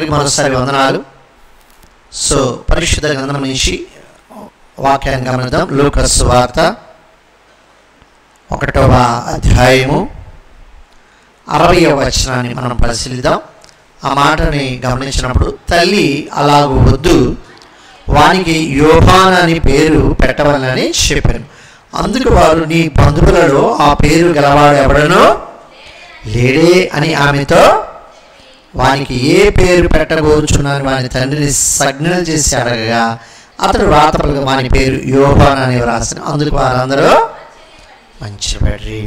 అందరికీ మరోసారి వందనాలు. సో పరిశుద్ధ గ్రంథం నుంచి వాక్యాన్ని గమనిద్దాం. లూకా సువార్త 1వ అధ్యాయము 60వ వచనాన్ని మనం పరిశీలిద్దాం. ఆ మాటని గమనించినప్పుడు, తల్లి అలాగూ వద్దు, వానికి యోహాను అని పేరు పెట్టవాలని చెప్పాను. అందుకు వారు, నీ బంధువులలో ఆ పేరు గలవాడు ఎవడనో లేడే అని ఆమెతో, వానికి ఏ పేరు పెట్టబోచున్నాను వాని తండ్రిని సంజ్ఞలు చేసి అడగగా, అతడు రాతపలుగా వాని పేరు యోహాను అని వ్రాసిన. అందుకు వారందరూ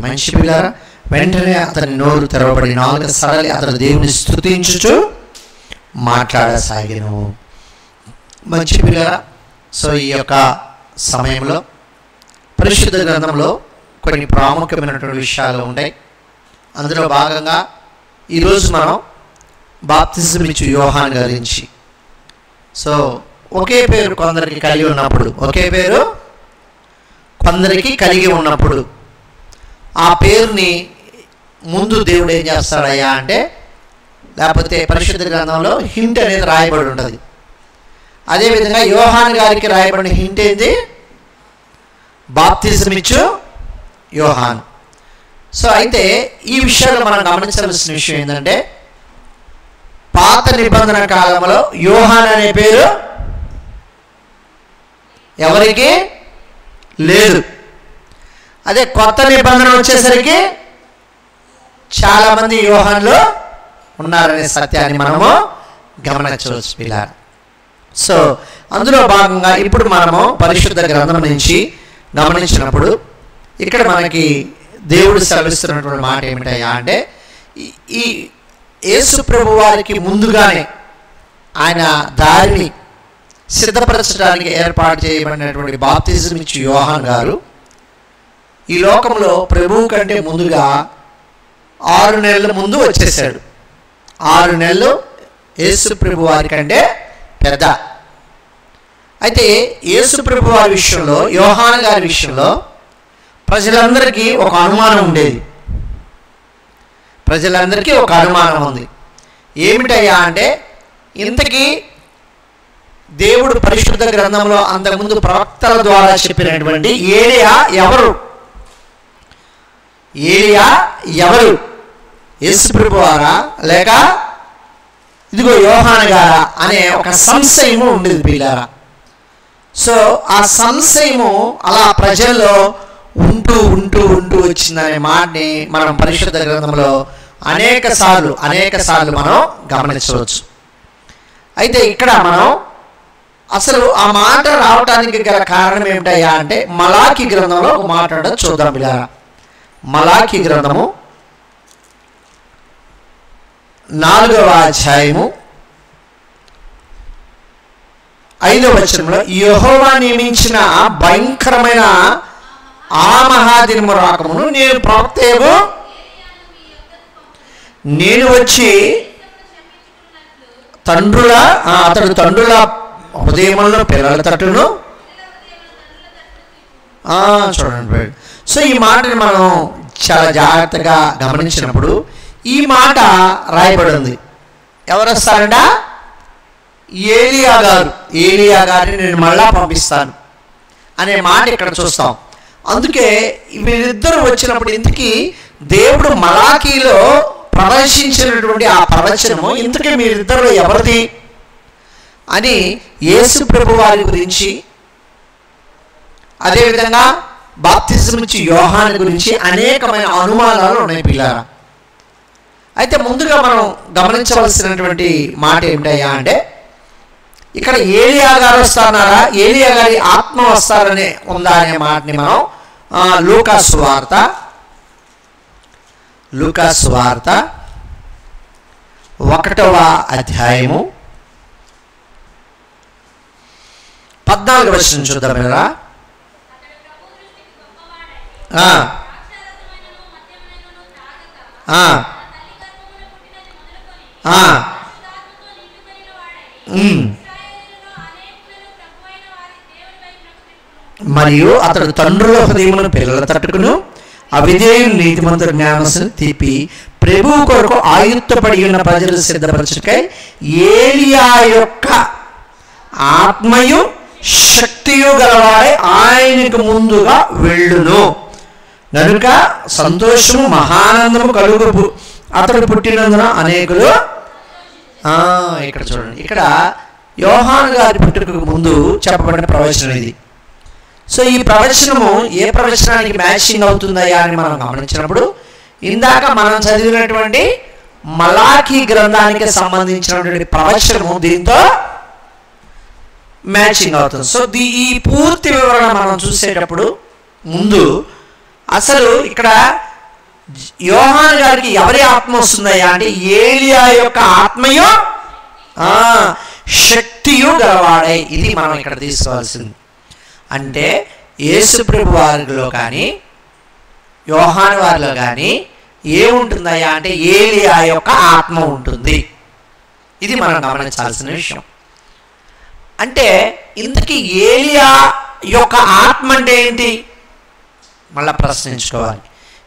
మంచి పిల్లారా. వెంటనే అతని నోరు తెరవబడి నాలుక సడలి అతడు దేవుని స్తుతించుచు మాట్లాడసాగిను. మంచి పిల్లారా. సో ఈ యొక్క సమయంలో పరిశుద్ధ గ్రంథంలో కొన్ని ప్రాముఖ్యమైనటువంటి విషయాలు ఉంటాయి. అందులో భాగంగా ఈరోజు మనం బాప్తిజం ఇచ్చు యోహాను గురించి. సో ఒకే పేరు కొందరికి కలిగి ఉన్నప్పుడు, ఒకే పేరు కొందరికి కలిగి ఉన్నప్పుడు ఆ పేరుని ముందు దేవుడు ఏం చేస్తాడయ్యా అంటే, లేకపోతే పరిశుద్ధ గ్రంథంలో హింట్ అనేది రాయబడి ఉంటుంది. అదేవిధంగా యోహాను గారికి రాయబడిన హింట్ ఏంటి? బాప్తిజం ఇచ్చు యోహాను. సో అయితే ఈ విషయాలు మనం గమనించాల్సిన విషయం ఏంటంటే, పాత నిబంధన కాలంలో యోహాను అనే పేరు ఎవరికి లేదు. అదే కొత్త నిబంధన వచ్చేసరికి చాలామంది యోహానులు ఉన్నారనే సత్యాన్ని మనము గమనించవచ్చు పిల్లలు. సో అందులో భాగంగా ఇప్పుడు మనము పరిశుద్ధ గ్రంథం నుంచి గమనించినప్పుడు ఇక్కడ మనకి దేవుడు సెలవిస్తున్నటువంటి మాట ఏమిటయ్యా అంటే, ఈ యేసు ప్రభు వారికి ముందుగానే ఆయన దారిని సిద్ధపరచడానికి ఏర్పాటు చేయబడినటువంటి బాప్తిజం ఇచ్చు యోహాను గారు ఈ లోకంలో ప్రభువు కంటే ముందుగా 6 నెలల ముందు వచ్చేసాడు. 6 నెలలు యేసు ప్రభు వారి కంటే పెద్ద. అయితే యేసు ప్రభు వారి విషయంలో, యోహాను గారి విషయంలో ప్రజలందరికీ ఒక అనుమానం ఉండేది. ప్రజలందరికీ ఒక అనుమానం ఉంది. ఏమిటయ్యా అంటే, ఇంతకీ దేవుడు పరిశుద్ధ గ్రంథంలో అంతకుముందు ప్రవక్తల ద్వారా చెప్పినటువంటి ఏలియా ఎవరు? ఏలియా ఎవరు? యేసు ప్రభు వారా లేక ఇదిగో యోహాను గారా అనే ఒక సంశయము ఉండేది పిల్లారా. సో ఆ సంశయము అలా ప్రజల్లో ఉంటూ ఉంటూ ఉంటూ వచ్చిందనే మాటని మనం పరిశుద్ధ గ్రంథంలో అనేక సార్లు మనం గమనించవచ్చు. అయితే ఇక్కడ మనం అసలు ఆ మాట రావడానికి గల కారణం ఏమిటయ్యా అంటే, మలాకి గ్రంథంలో ఒక మాట చూద్దాం పిల్లారా. మలాకి గ్రంథము 4వ అధ్యాయము 5వ వచనంలో, యెహోవా నియమించిన భయంకరమైన ఆ మహాదినము రాకమును నేను ప్రవక్తయగు నేను వచ్చి అతడు తండ్రుల హృదయములను పిల్లల తట్టును. చూడండి. సో ఈ మాటని మనం చాలా జాగ్రత్తగా గమనించినప్పుడు ఈ మాట రాయబడి ఉంది. ఎవరు వస్తారంట? ఏలియా గారిని నేను మళ్ళా పంపిస్తాను అనే మాట ఇక్కడ చూస్తాం. అందుకే వీరిద్దరూ వచ్చినప్పుడు ఇంతకీ దేవుడు మలాకీలో ప్రవచించినటువంటి ఆ ప్రవచనము ఇంతకీ మీరిద్దరు ఎవరిది అని యేసు ప్రభు వారి గురించి, అదేవిధంగా బాప్తిజం ఇచ్చు యోహాను గురించి అనేకమైన అనుమానాలు ఉన్నాయి పిల్లారా. అయితే ముందుగా మనం గమనించవలసినటువంటి మాట ఏమిటయ్యా అంటే, ఇక్కడ ఏలియా గారు వస్తారా, ఏలియా గారి ఆత్మ వస్తారనే ఉందా అనే మాటని మనం లూకా సువార్త 1వ అధ్యాయము 14వ వచనం చూద్దాం కదా. మరియు అతడు తండ్రుల హృదయములను పిల్లల తట్టుకును, అవిధేయులు నీతిమంతుల జ్ఞానమును తీపి ప్రభు కొరకు ఆయుత్తపడి ఉన్న ప్రజలు సిద్ధపరచుకై ఏలియా యొక్క ఆత్మయు శక్తియు గలవాడే ఆయనకు ముందుగా వెళ్ళును కనుక సంతోషము మహానందము కలుగు అతడు పుట్టినందున అనేకులు. ఇక్కడ చూడండి, ఇక్కడ యోహాను గారి పుట్టుకకు ముందు చెప్పబడిన ప్రవచనం ఇది. సో ఈ ప్రవచనము ఏ ప్రవచనానికి మ్యాచింగ్ అవుతుందయ్యా అని మనం గమనించినప్పుడు ఇందాక మనం చదివినటువంటి మలాఖీ గ్రంథానికి సంబంధించినటువంటి ప్రవచనము దీంతో మ్యాచింగ్ అవుతుంది. సో ఈ పూర్తి వివరణ మనం చూసేటప్పుడు ముందు అసలు ఇక్కడ యోహాను గారికి ఎవరి ఆత్మ వస్తుందయ్యా అంటే ఏలియా యొక్క ఆత్మయు శక్తియు గలవాడై. ఇది మనం ఇక్కడ తీసుకోవాల్సింది. అంటే యేసు ప్రభు వారిలో కానీ యోహాను వారిలో కానీ ఏముంటుందయ్యా అంటే ఏలియా యొక్క ఆత్మ ఉంటుంది. ఇది మనం గమనించాల్సిన విషయం. అంటే ఇంతకీ ఏలియా యొక్క ఆత్మ అంటే ఏంటి మళ్ళా ప్రశ్నించుకోవాలి.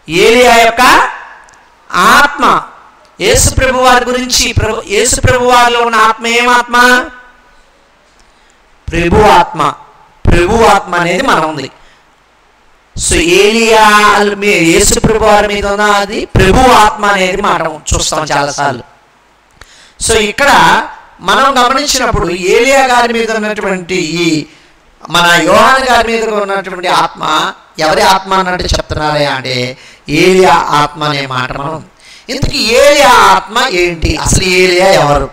ఏలియా యొక్క ఆత్మ యేసు ప్రభు వారి గురించి యేసు ప్రభు వారిలో ఉన్న ఆత్మ ఏమాత్మ? ప్రభు ఆత్మ. ప్రభు ఆత్మ అనేది మనం ఉంది. సో ఏలియా యేసు ప్రభు వారి మీద ఉన్న అది ప్రభు ఆత్మ అనేది మనం చూస్తాం చాలాసార్లు. సో ఇక్కడ మనం గమనించినప్పుడు ఏలియా గారి మీద ఉన్నటువంటి ఈ మన యోహాను గారి మీద ఉన్నటువంటి ఆత్మ ఎవరి ఆత్మ అన్నట్టు చెప్తున్నారే అంటే ఏలియా ఆత్మ అనే మాట మనం. ఇంతకీ ఏలియా ఆత్మ ఏంటి? అసలు ఏలియా ఎవరు?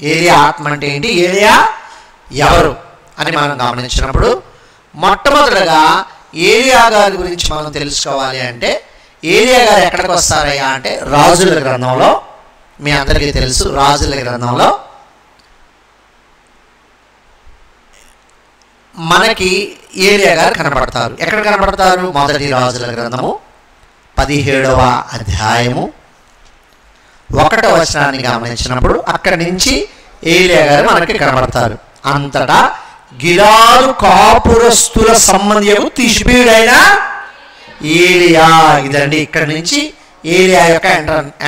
ఏలియా ఆత్మ అంటే ఏంటి? ఏలియా ఎవరు అని మనం గమనించినప్పుడు మొట్టమొదటిగా ఏలియా గారి గురించి మనం తెలుసుకోవాలి. అంటే ఏలియా గారు ఎక్కడికి వస్తారయ్యా అంటే రాజుల గ్రంథంలో, మీ అందరికీ తెలుసు, రాజుల గ్రంథంలో మనకి ఏలియా గారు కనబడతారు. ఎక్కడ కనబడతారు? మొదటి రాజుల గ్రంథము 17వ అధ్యాయము 1వ వచనాన్ని గమనించినప్పుడు అక్కడి నుంచి ఏలియా గారు మనకి కనబడతారు. అంతటా గిలాదు కాపురస్తుల సంబంధము తిష్బీడైన ఏలియా. ఇదండి, ఇక్కడి నుంచి ఏలియా యొక్క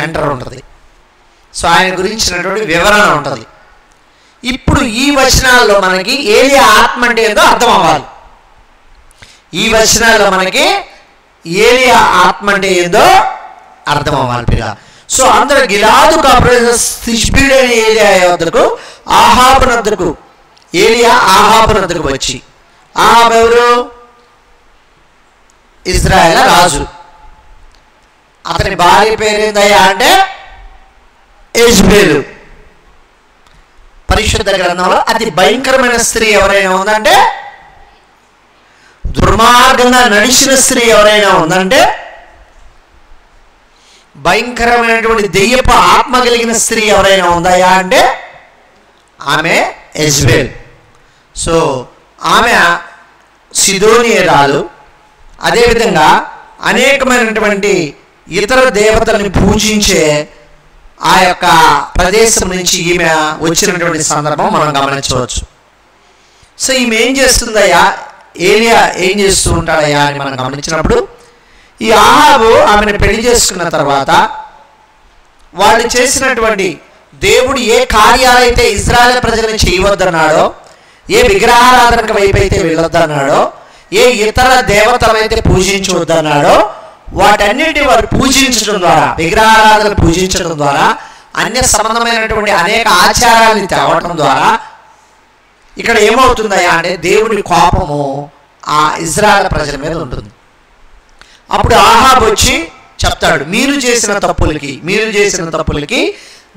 ఎంటర్ ఉంటుంది. సో ఆయన గురించినటువంటి వివరణ ఉంటుంది. ఇప్పుడు ఈ వచనాల్లో మనకి ఏలియా ఆత్మ అంటే ఏదో అర్థం అవ్వాలి. ఈ వచనాల్లో మనకి ఏలియా ఆత్మ అంటే ఏదో అర్థం అవ్వాలి పిల్ల. సో అందరూ గిలాదు తిష్బీడైన ఏలియా వద్దకు ఆహాబు నద్దకు ఏలియా ఆహాబు నద్దకు వచ్చి, ఆహాబు ఎవరు? ఇజ్రాయేల్ రాజు. అతని భార్య పేరేందయ్యా అంటే యెజబెలు. పరిశుద్ధ గ్రంథంలో అతి భయంకరమైన స్త్రీ ఎవరైనా ఉందంటే, దుర్మార్గంగా నడిచిన స్త్రీ ఎవరైనా ఉందంటే, భయంకరమైనటువంటి దెయ్యపు ఆత్మ కలిగిన స్త్రీ ఎవరైనా ఉందాయా అంటే ఆమె యెజబెల్. సో ఆమె సిదోనియరాలు. అదేవిధంగా అనేకమైనటువంటి ఇతర దేవతలను పూజించే ఆ యొక్క ప్రదేశం నుంచి ఈమె వచ్చినటువంటి సందర్భం మనం గమనించవచ్చు. సో ఈమె ఏం చేస్తుందయ్యా, ఏలియా ఏం చేస్తూ ఉంటాడయ్యా అని మనం గమనించినప్పుడు, ఈ ఆహాబు ఆమెను పెళ్లి చేసుకున్న తర్వాత వాళ్ళు చేసినటువంటి దేవుడు ఏ కార్యాలైతే ఇజ్రాయేల్ ప్రజలను చేయవద్దన్నాడో, ఏ విగ్రహారాధనకు వైపు అయితే వెళ్ళొద్దన్నాడో, ఏ ఇతర దేవతలైతే పూజించవద్దన్నాడో వాటన్నిటి వారు పూజించడం ద్వారా, విగ్రహారాధనలు పూజించడం ద్వారా, అన్య సంబంధమైనటువంటి అనేక ఆచారాలను తేవటం ద్వారా ఇక్కడ ఏమవుతుందయ్యా అంటే దేవుడి కోపము ఆ ఇజ్రాయేల్ ప్రజల మీద ఉంటుంది. అప్పుడు ఆహాబు వచ్చి చెప్తాడు, మీరు చేసిన తప్పులకి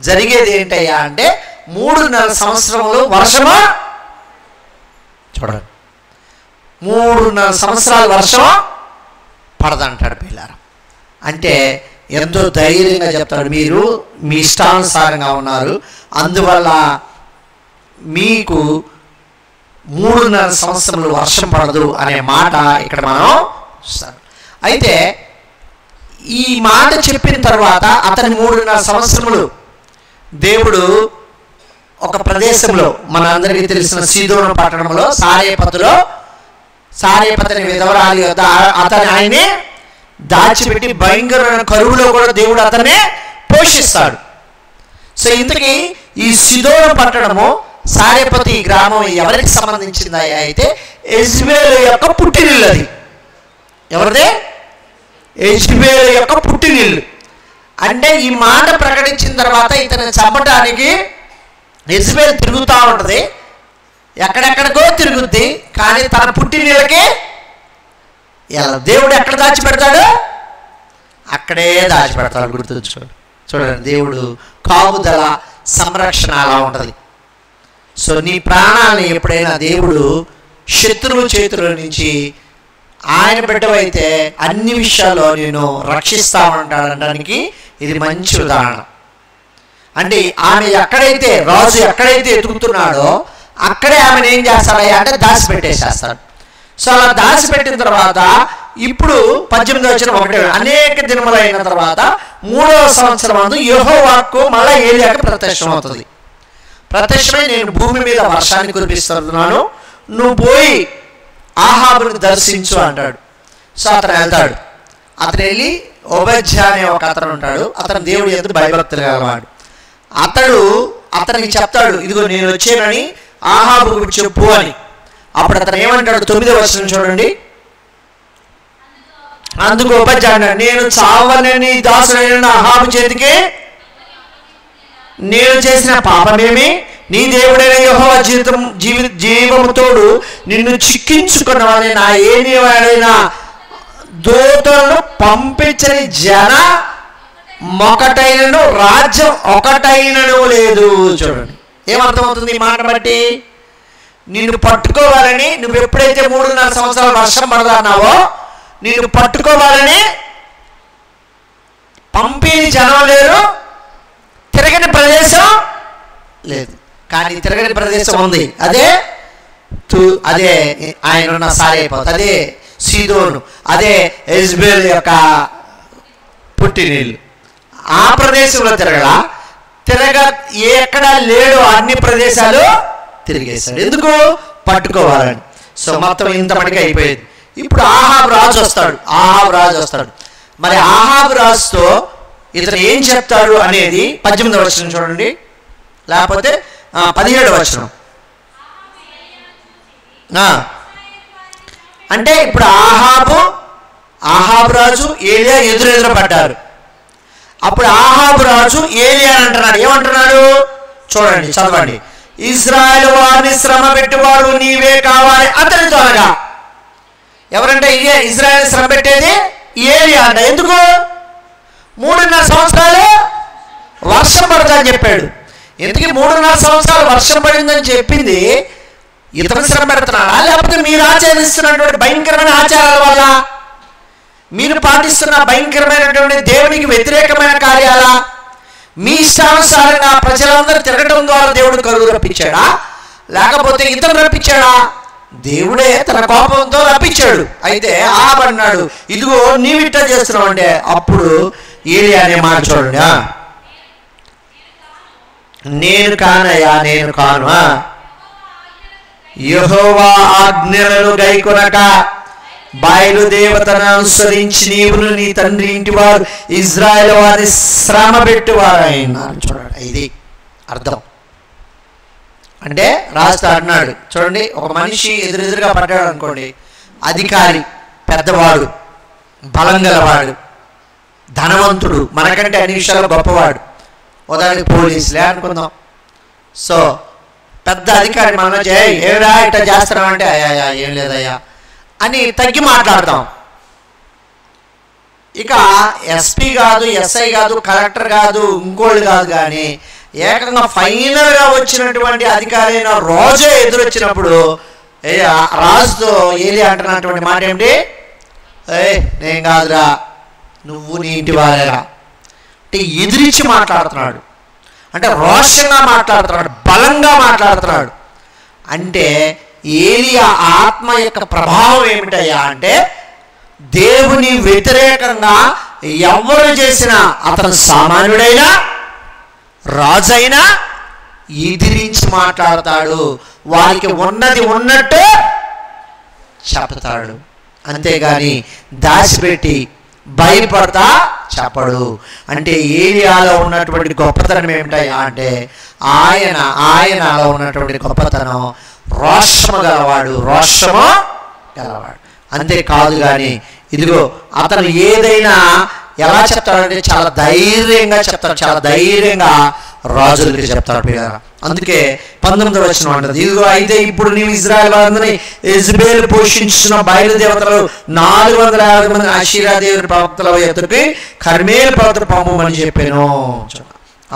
జరిగేది ఏంటయ్యా అంటే 3.5 సంవత్సరములు వర్షమా, చూడండి 3.5 సంవత్సరాలు వర్షం పడదంటాడు పిల్లారా. అంటే ఎంతో ధైర్యంగా చెప్తాడు, మీరు మీ ఇష్టానుసారంగా ఉన్నారు, అందువల్ల మీకు 3.5 సంవత్సరములు వర్షం పడదు అనే మాట ఇక్కడ మనం చూస్తాం. అయితే ఈ మాట చెప్పిన తర్వాత అతని 3.5 సంవత్సరములు దేవుడు ఒక ప్రదేశంలో, మన అందరికీ తెలిసిన సీదోను పట్టణంలో సారేపతిని విధవరాలి ఆయన్ని దాచిపెట్టి భయంకరమైన కరువులో కూడా దేవుడు అతనే పోషిస్తాడు. సో ఇంతకీ ఈ సిదోను పట్టణము సారెపతి గ్రామం ఎవరికి సంబంధించిందా అయితే యెజ్బేలు యొక్క పుట్టినిల్లు. అది ఎవరిదే? యెజ్బేలు యొక్క పుట్టినిల్లు. అంటే ఈ మాట ప్రకటించిన తర్వాత ఇతను చంపడానికి యెజ్బేలు తిరుగుతూ ఉంటుంది, ఎక్కడెక్కడికో తిరుగుద్ది, కానీ తన పుట్టినిళ్ళకి దేవుడు ఎక్కడ దాచిపెడతాడు? అక్కడే దాచిపెడతాడు. గుర్తుంచుకోండి. చూడండి, దేవుడు కాపుదల సంరక్షణ అలా ఉంటుంది. సో నీ ప్రాణాన్ని ఎప్పుడైనా దేవుడు శత్రువు చేతుల నుంచి ఆయన బిడ్డవైతే అన్ని విషయాల్లో నేను రక్షిస్తా ఉంటాడనడానికి ఇది మంచి ఉదాహరణ. అంటే ఆమె ఎక్కడైతే రాజు ఎక్కడైతే ఎదుగుతున్నాడో అక్కడే ఆమెను ఏం చేస్తాడయ్యా అంటే దాచిపెట్టేసేస్తాడు. సో అలా దాచిపెట్టిన తర్వాత ఇప్పుడు 18వ వచనం 1 అనేక దినములైన తర్వాత 3వ సంవత్సరం అందు యెహోవాకు మళ్ళా ఏలియాకు ప్రత్యక్షమవుతుంది. ప్రత్యక్షమై నేను భూమి మీద వర్షాన్ని కురిపిస్తున్నాను, నువ్వు పోయి ఆహాబుని దర్శించు అంటాడు. సో అతను వెళ్తాడు. అతను వెళ్ళి ఓబద్యా అనే ఒక అతను ఉంటాడు. అతను దేవుడు యందు భయభక్తులు గలవాడు. అతనికి చెప్తాడు, ఇదిగో నేను వచ్చానని ఆహాబుకు చెప్పు అని. అప్పుడు అతను ఏమంటాడు? 9వ వచనం చూడండి. అందుకు ఓబద్యా అన్నాడు, నేను చావనని దాసుడైన ఆహాబు చేతికి నేను చేసిన పాపమేమి? నీ దేవుడైన యెహోవా జీవముతోడు నిన్ను చిక్కించుకున్నవాని నా ఏనివాడైన దూతలను పంపించని జన ఒకటైనను రాజ్యం ఒకటైనను లేదు. చూడండి, ఏమర్థమవుతుంది ఈ మాట బట్టి? నిన్ను పట్టుకోవాలని నువ్వు ఎప్పుడైతే 3.5 సంవత్సరాలు వర్షం పడదన్నావో నిన్ను పట్టుకోవాలని పంపిణీ జనం లేరు, తిరగని ప్రదేశం లేదు. కానీ తిరగని ప్రదేశం ఉంది. అదే ఆయన ఉన్న సారేపోతు, అదే సీదోను, అదే యెజ్బేలు యొక్క పుట్టినిల్లు. ఆ ప్రదేశంలో ఎక్కడ లేడో అన్ని ప్రదేశాలు తిరిగేశాడు. ఎందుకు? పట్టుకోవాలని. సో మొత్తం ఇంత మటుకు అయిపోయేది. ఇప్పుడు ఆహాబు రాజు వస్తాడు. మరి ఆహాబు రాజుతో ఇతను ఏం చెప్తాడు అనేది 18వ వచనం చూడండి, లేకపోతే 17వ వచనం. అంటే ఇప్పుడు ఆహాబు రాజు ఏలియా ఎదురెదురు పడ్డారు. అప్పుడు ఆహాబు రాజు ఏలియా అంటున్నాడు. ఏమంటున్నాడు చూడండి, చదవండి. ఇశ్రాయేలు వారిని శ్రమ పెట్టేవాడు నీవే కావాలి అతనితో అనగా. ఎవరంటే ఇశ్రాయేలు శ్రమ పెట్టేది ఏలియా అంట. ఎందుకు? 3.5 సంవత్సరాలు వర్షం పడతాని చెప్పాడు. ఎందుకు 3.5 సంవత్సరాలు వర్షం పడిందని చెప్పింది ఇతను శ్రమ పెడుతున్నాడా, లేకపోతే మీరు ఆచరిస్తున్నటువంటి భయంకరమైన ఆచారాల వల్ల, మీరు పాటిస్తున్న భయంకరమైనటువంటి దేవునికి వ్యతిరేకమైన కార్యాల, మీ ఇష్టానుసారంగా ప్రజలందరూ తిరగడం ద్వారా దేవుడు కరువు రప్పించాడా, లేకపోతే ఇతను రప్పించాడా? దేవుడే తన కోపంతో రప్పించాడు. అయితే ఆబన్నాడు, ఇదిగో నీవిట్ట చేస్తున్నావు అంటే అప్పుడు ఏలియా అనే మాట చూడండి. నేను కాను యెహోవా ఆజ్ఞలను గైకొనక బయలుదేవతను అనుసరించి నీవును నీ తండ్రి ఇంటి వారు ఇజ్రాయేలు వారిని శ్రమ పెట్టువారు అయినారు. చూడండి, ఇది అర్థం. అంటే రాజు అన్నాడు చూడండి, ఒక మనిషి ఎదురుగా పడ్డాడు అనుకోండి, అధికారి, పెద్దవాడు, బలం గలవాడు, ధనవంతుడు, మనకంటే అన్ని విషయాల్లో గొప్పవాడు, ఉదాహరణకి పోలీసులే అనుకుందాం. సో పెద్ద అధికారి మన ఏరా ఇట్లా చేస్తున్నాం అంటే అయ్యా ఏం లేదయ్యా అని తగ్గి మాట్లాడతాం. ఇక ఎస్పీ కాదు, ఎస్ఐ కాదు, కలెక్టర్ కాదు, ఇంకోళ్ళు కాదు, కానీ ఏకంగా ఫైనల్గా వచ్చినటువంటి అధికారి అయిన రోజే ఎదురొచ్చినప్పుడు రాజుతో ఏలియా అంటున్నటువంటి మాట ఏమిటి? నేను కాదురా, నువ్వు నీ ఇంటి వారేరా అంటే ఎదిరించి మాట్లాడుతున్నాడు. అంటే రోషంగా మాట్లాడుతున్నాడు, బలంగా మాట్లాడుతున్నాడు. అంటే ఏలియా ఆత్మ యొక్క ప్రభావం ఏమిటయ్యా అంటే దేవుని వ్యతిరేకంగా ఎవరు చేసినా, అతను సామాన్యుడైనా రాజైనా ఎదిరించి మాట్లాడతాడు, వారికి ఉన్నది ఉన్నట్టు చెప్తాడు. అంతేగాని దాచిపెట్టి భయపడతా చెప్పడు. అంటే ఏలియాలో ఉన్నటువంటి గొప్పతనం ఏమిటయ్యా అంటే ఆయనలో ఉన్నటువంటి గొప్పతనం రోషము గలవాడు. అంతేకాదు కానీ ఇదిగో అతను ఏదైనా ఎలా చెప్తాడంటే చాలా ధైర్యంగా చెప్తాడు, చాలా ధైర్యంగా రాజులకి చెప్తాడు. అందుకే 19వ వచనం అంటది, ఇదిగో అయితే ఇప్పుడు నీవు ఇజ్రాయెల్ వారందరినీ యెజబెల్ పోషించిన బయలుదేవతలు 450 మంది అషేరా దేవుని ప్రవక్తల ఎదురుకి కర్మేలు ప్రవక్త పంపమని చెప్పాను.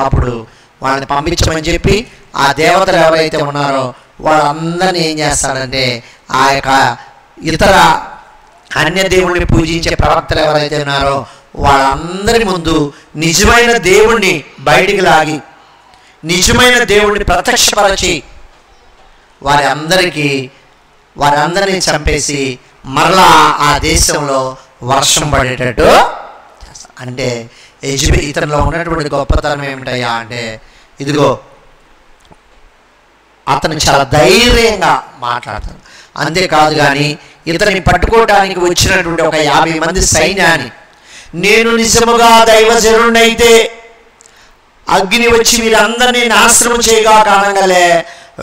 అప్పుడు వాళ్ళని పంపించమని చెప్పి ఆ దేవతలు ఎవరైతే ఉన్నారో వాళ్ళందరినీ ఏం చేస్తాడంటే ఆ యొక్క ఇతర అన్య దేవుణ్ణి పూజించే ప్రవక్తలు ఎవరైతే ఉన్నారో వాళ్ళందరి ముందు నిజమైన దేవుణ్ణి బయటికి లాగి నిజమైన దేవుణ్ణి ప్రత్యక్షపరచి వారందరినీ చంపేసి మరలా ఆ దేశంలో వర్షం పడేటట్టు. అంటే ఇతనిలో ఉన్నటువంటి గొప్పతనం ఏమిటయ్యా అంటే ఇదిగో అతను చాలా ధైర్యంగా మాట్లాడతాడు. అంతేకాదు కానీ ఇతన్ని పట్టుకోవడానికి వచ్చినటువంటి ఒక 50 మంది సైన్యాన్ని నేను నిజముగా దైవజనుడైతే అగ్ని వచ్చి వీరందరినీ నాశనం చేయగా కానగలే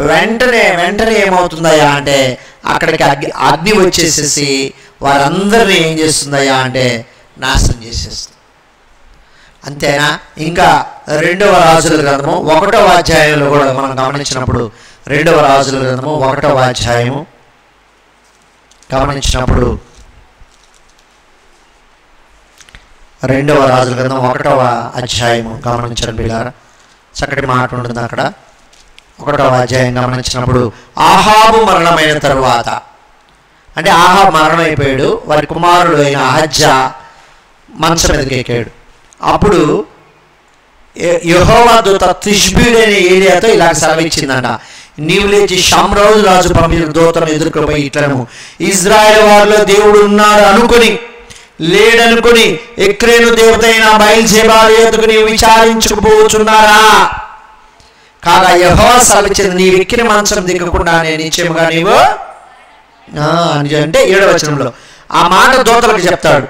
వెంటనే ఏమవుతుందయ్యా అంటే అక్కడికి అగ్ని వచ్చేసేసి వారందరినీ ఏం చేస్తుందయ్యా అంటే నాశనం చేసేస్తుంది. అంతేనా? ఇంకా 2వ రాజుల గ్రంథము 1వ అధ్యాయంలో కూడా మనం గమనించినప్పుడు 2వ రాజుల గ్రంథము 1వ అధ్యాయము గమనించినప్పుడు 2వ రాజుల గ్రంథం 1వ అధ్యాయము గమనించండి పిల్లారా, చక్కటి మాట ఉంటుంది అక్కడ. 1వ అధ్యాయం గమనించినప్పుడు ఆహాబు మరణమైన తరువాత, అంటే ఆహాబు మరణమైపోయాడు, వారి కుమారుడు అయిన అహజ్యా మంచం మీదకి ఎక్కాడు. అప్పుడు యెహోవా దూత తిష్బీడు అనే ఏలియాతో ఇలా సెలవిచ్చిందంట, నీవు లేచి షమ్రోజు రాజు పంపిన దూతను ఎదుర్కోపోయి ఇట్లను ఇజ్రాయెల్ వారిలో దేవుడు ఉన్నాడు అనుకుని లేడనుకుని ఎక్రేను దేవత అయిన బయల్జెబూలు ఎదుగు నీవు విచారించుకుపోతున్నారా? కాగా యెహోవా సెలవిచ్చింది, నీవు ఎక్కిన మంచం దిగకుండా నేను నిశ్చయముగా నీవు అంటే 7వ వచనంలో ఆ మాట దూతలకు చెప్తాడు.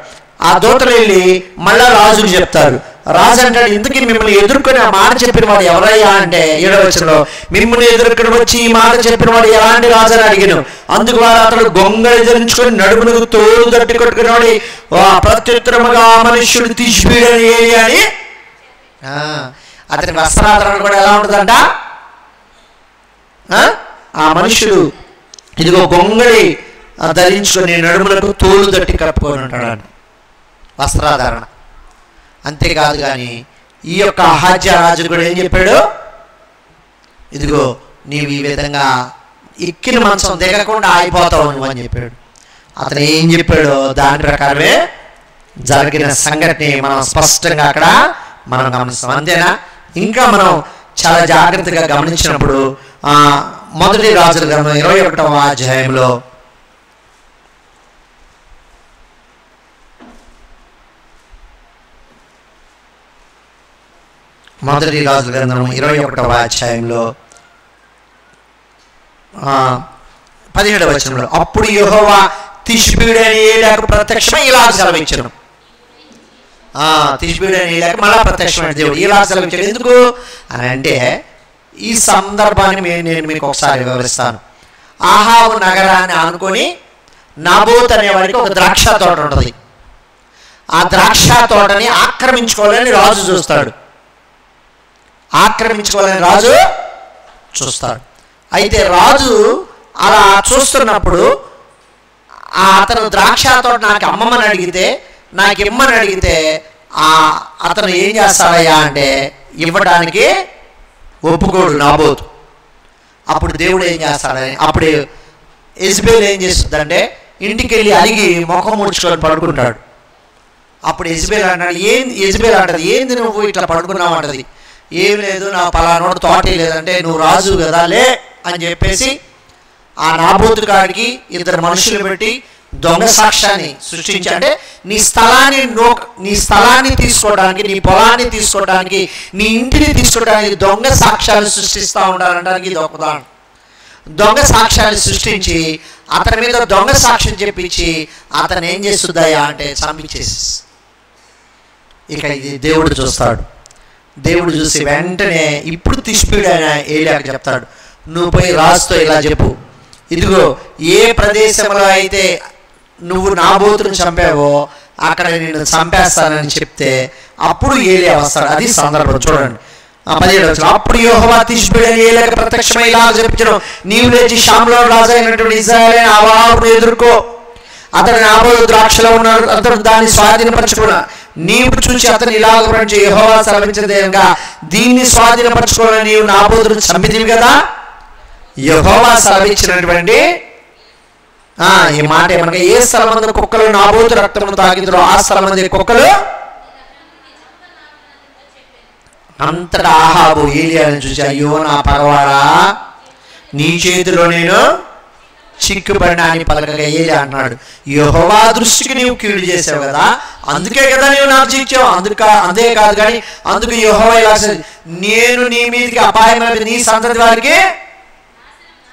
ఆ దూతలు వెళ్ళి మళ్ళా రాజుకు చెప్తారు. రాజు అంటాడు, ఇందుకు మిమ్మల్ని ఎదుర్కొని ఆ మాట చెప్పిన వాడు ఎవరయ్యా అంటే 7వ వచనంలో మిమ్మల్ని ఎదుర్కొని వచ్చి ఈ మాట చెప్పిన వాడు ఎలాంటి రాజు అని అడిగాను. అందుకు వారు అతడు గొంగళి ధరించుకొని నడుమునకు తోలు తట్టి కొట్టుకున్నాడు. ప్రత్యుత్తరముగా ఆ మనుష్యుడు తిష్బీడు అనే ఏలియా అని. అతని వస్త్రాధరణ కూడా ఎలా ఉంటుందంట, ఆ మనుష్యుడు ఇదిగో గొంగళి ధరించుకొని నడుములకు తోలు తట్టి కప్పుకొని ఉంటాడు వస్త్రాధారణ. అంతేకాదు కానీ ఈ యొక్క అహజ్యా రాజు కూడా ఏం చెప్పాడు, ఇదిగో నీవు ఈ విధంగా ఎక్కిన మంచం దిగకుండా ఆగిపోతావు నువ్వు అని చెప్పాడు. అతను ఏం చెప్పాడో దాని ప్రకారమే జరిగిన సంఘటన మనం స్పష్టంగా అక్కడ మనం గమనిస్తాం. అంతేనా? ఇంకా మనం చాలా జాగ్రత్తగా గమనించినప్పుడు మొదటి రాజుల గ్రంథం 21వ అధ్యాయంలో మొదటి రాజుల గ్రంథం 21వ అధ్యాయంలో 17వ వచనంలో అప్పుడు యెహోవా తిష్బీడు అనే ఏలియాకు ప్రత్యక్షమై ఇలా సెలవిచ్చెను. తిష్బీడు అనే ఏలియాకు మళ్ళా ప్రత్యక్షమైన దేవుడు ఇలా సెలవిచ్చాడు. ఎందుకు అని అంటే ఈ సందర్భాన్ని నేను మీకు ఒకసారి వివరిస్తాను. ఆహాబు నగరాన్ని ఆనుకొని నాబోతు అనేవాడికి ఒక ద్రాక్ష తోట ఉంటుంది. ఆ ద్రాక్ష తోటని ఆక్రమించుకోవాలని రాజు చూస్తాడు. అయితే రాజు అలా చూస్తున్నప్పుడు అతను ద్రాక్ష తోట నాకు అమ్మమ్మని అడిగితే నాకు ఇమ్మని అడిగితే అతను ఏం చేస్తాడయ్యా అంటే ఇవ్వడానికి ఒప్పుకోడు నాబోతు. అప్పుడు దేవుడు ఏం చేస్తాడని అప్పుడు యెజబెల్ ఏం చేస్తుందంటే ఇంటికి వెళ్ళి అలిగి ముఖం ముడుచుకొని పడుకుంటాడు. అప్పుడు యెజబెల్ అంటది ఏంది నువ్వు ఇట్లా పడుకున్నావు అంటది. ఏం లేదు, నా పలానోడు తోటే లేదంటే నువ్వు రాజు కదా లే అని చెప్పేసి ఆ నాబోతు కాడికి 2 మనుషులు పెట్టి దొంగ సాక్ష్యాన్ని సృష్టించి, అంటే నీ స్థలాన్ని తీసుకోవడానికి, నీ పొలాన్ని తీసుకోవడానికి, నీ ఇంటిని తీసుకోవడానికి దొంగ సాక్ష్యాలు సృష్టిస్తూ ఉండాలంటానికి ఇది ఒక ఉదాహరణ. దొంగ సాక్ష్యాన్ని సృష్టించి అతని మీద దొంగ సాక్ష్యం చెప్పించి అతను ఏం చేస్తుందయ్యా అంటే చంపించేసి ఇక ఇది దేవుడు చూస్తాడు. దేవుడు చూసి వెంటనే ఇప్పుడు తిష్పీడు ఆయన ఏలియాకి చెప్తాడు, నువ్వు పోయి రాజుతో ఇలా చెప్పు, ఇదిగో ఏ ప్రదేశంలో అయితే నువ్వు నాబోతును చంపావో అక్కడ నిన్ను చంపేస్తానని చెప్తే అప్పుడు ఏలియా వస్తాడు. అది సందర్భం. చూడండి 17వ వచనం. అప్పుడు యెహోవా తిష్బీడు అని ఏలియాకు ప్రత్యక్షమై ఇలా చెప్పించెను, నీవు లేచి షామ్లో రాజు అయినటువంటి ఇశ్రాయేలు అహాబును ఎదుర్కో, అతడు నాబోతు ద్రాక్షలో ఉన్నాడు, అతడు దాన్ని స్వాధీనపరచుకున్నా, నీవు చూసి అతను ఇలాగ ప్రకటించు, యెహోవా సెలవించదేగా దీన్ని స్వాధీనపరచుకోవాలని నీవు నాబోతును చంపితివి కదా. యెహోవా సెలవిచ్చినటువంటి ఈ మాట ఏమనగా, ఏ స్థలం మంది కుక్కలు నాబోతు రక్తమును తాగిద్దరో ఆ స్థలం మంది కుక్కలు. అంతటా అహాబు ఏలియాను చూసి, అయ్యో నా పగవాడా, నీ చేతిలో నేను చిక్కుపడినా అని పలకగా ఏలియా అంటున్నాడు, యెహోవా దృష్టికి నీవు కీడు చేసావు కదా, అందుకే కదా నీవు నాకు చిక్కావు. అదే కాదు కానీ అందుకు యెహోవా ఇలా నేను నీ మీదకి అపాయమైన నీ సంతతి వారికి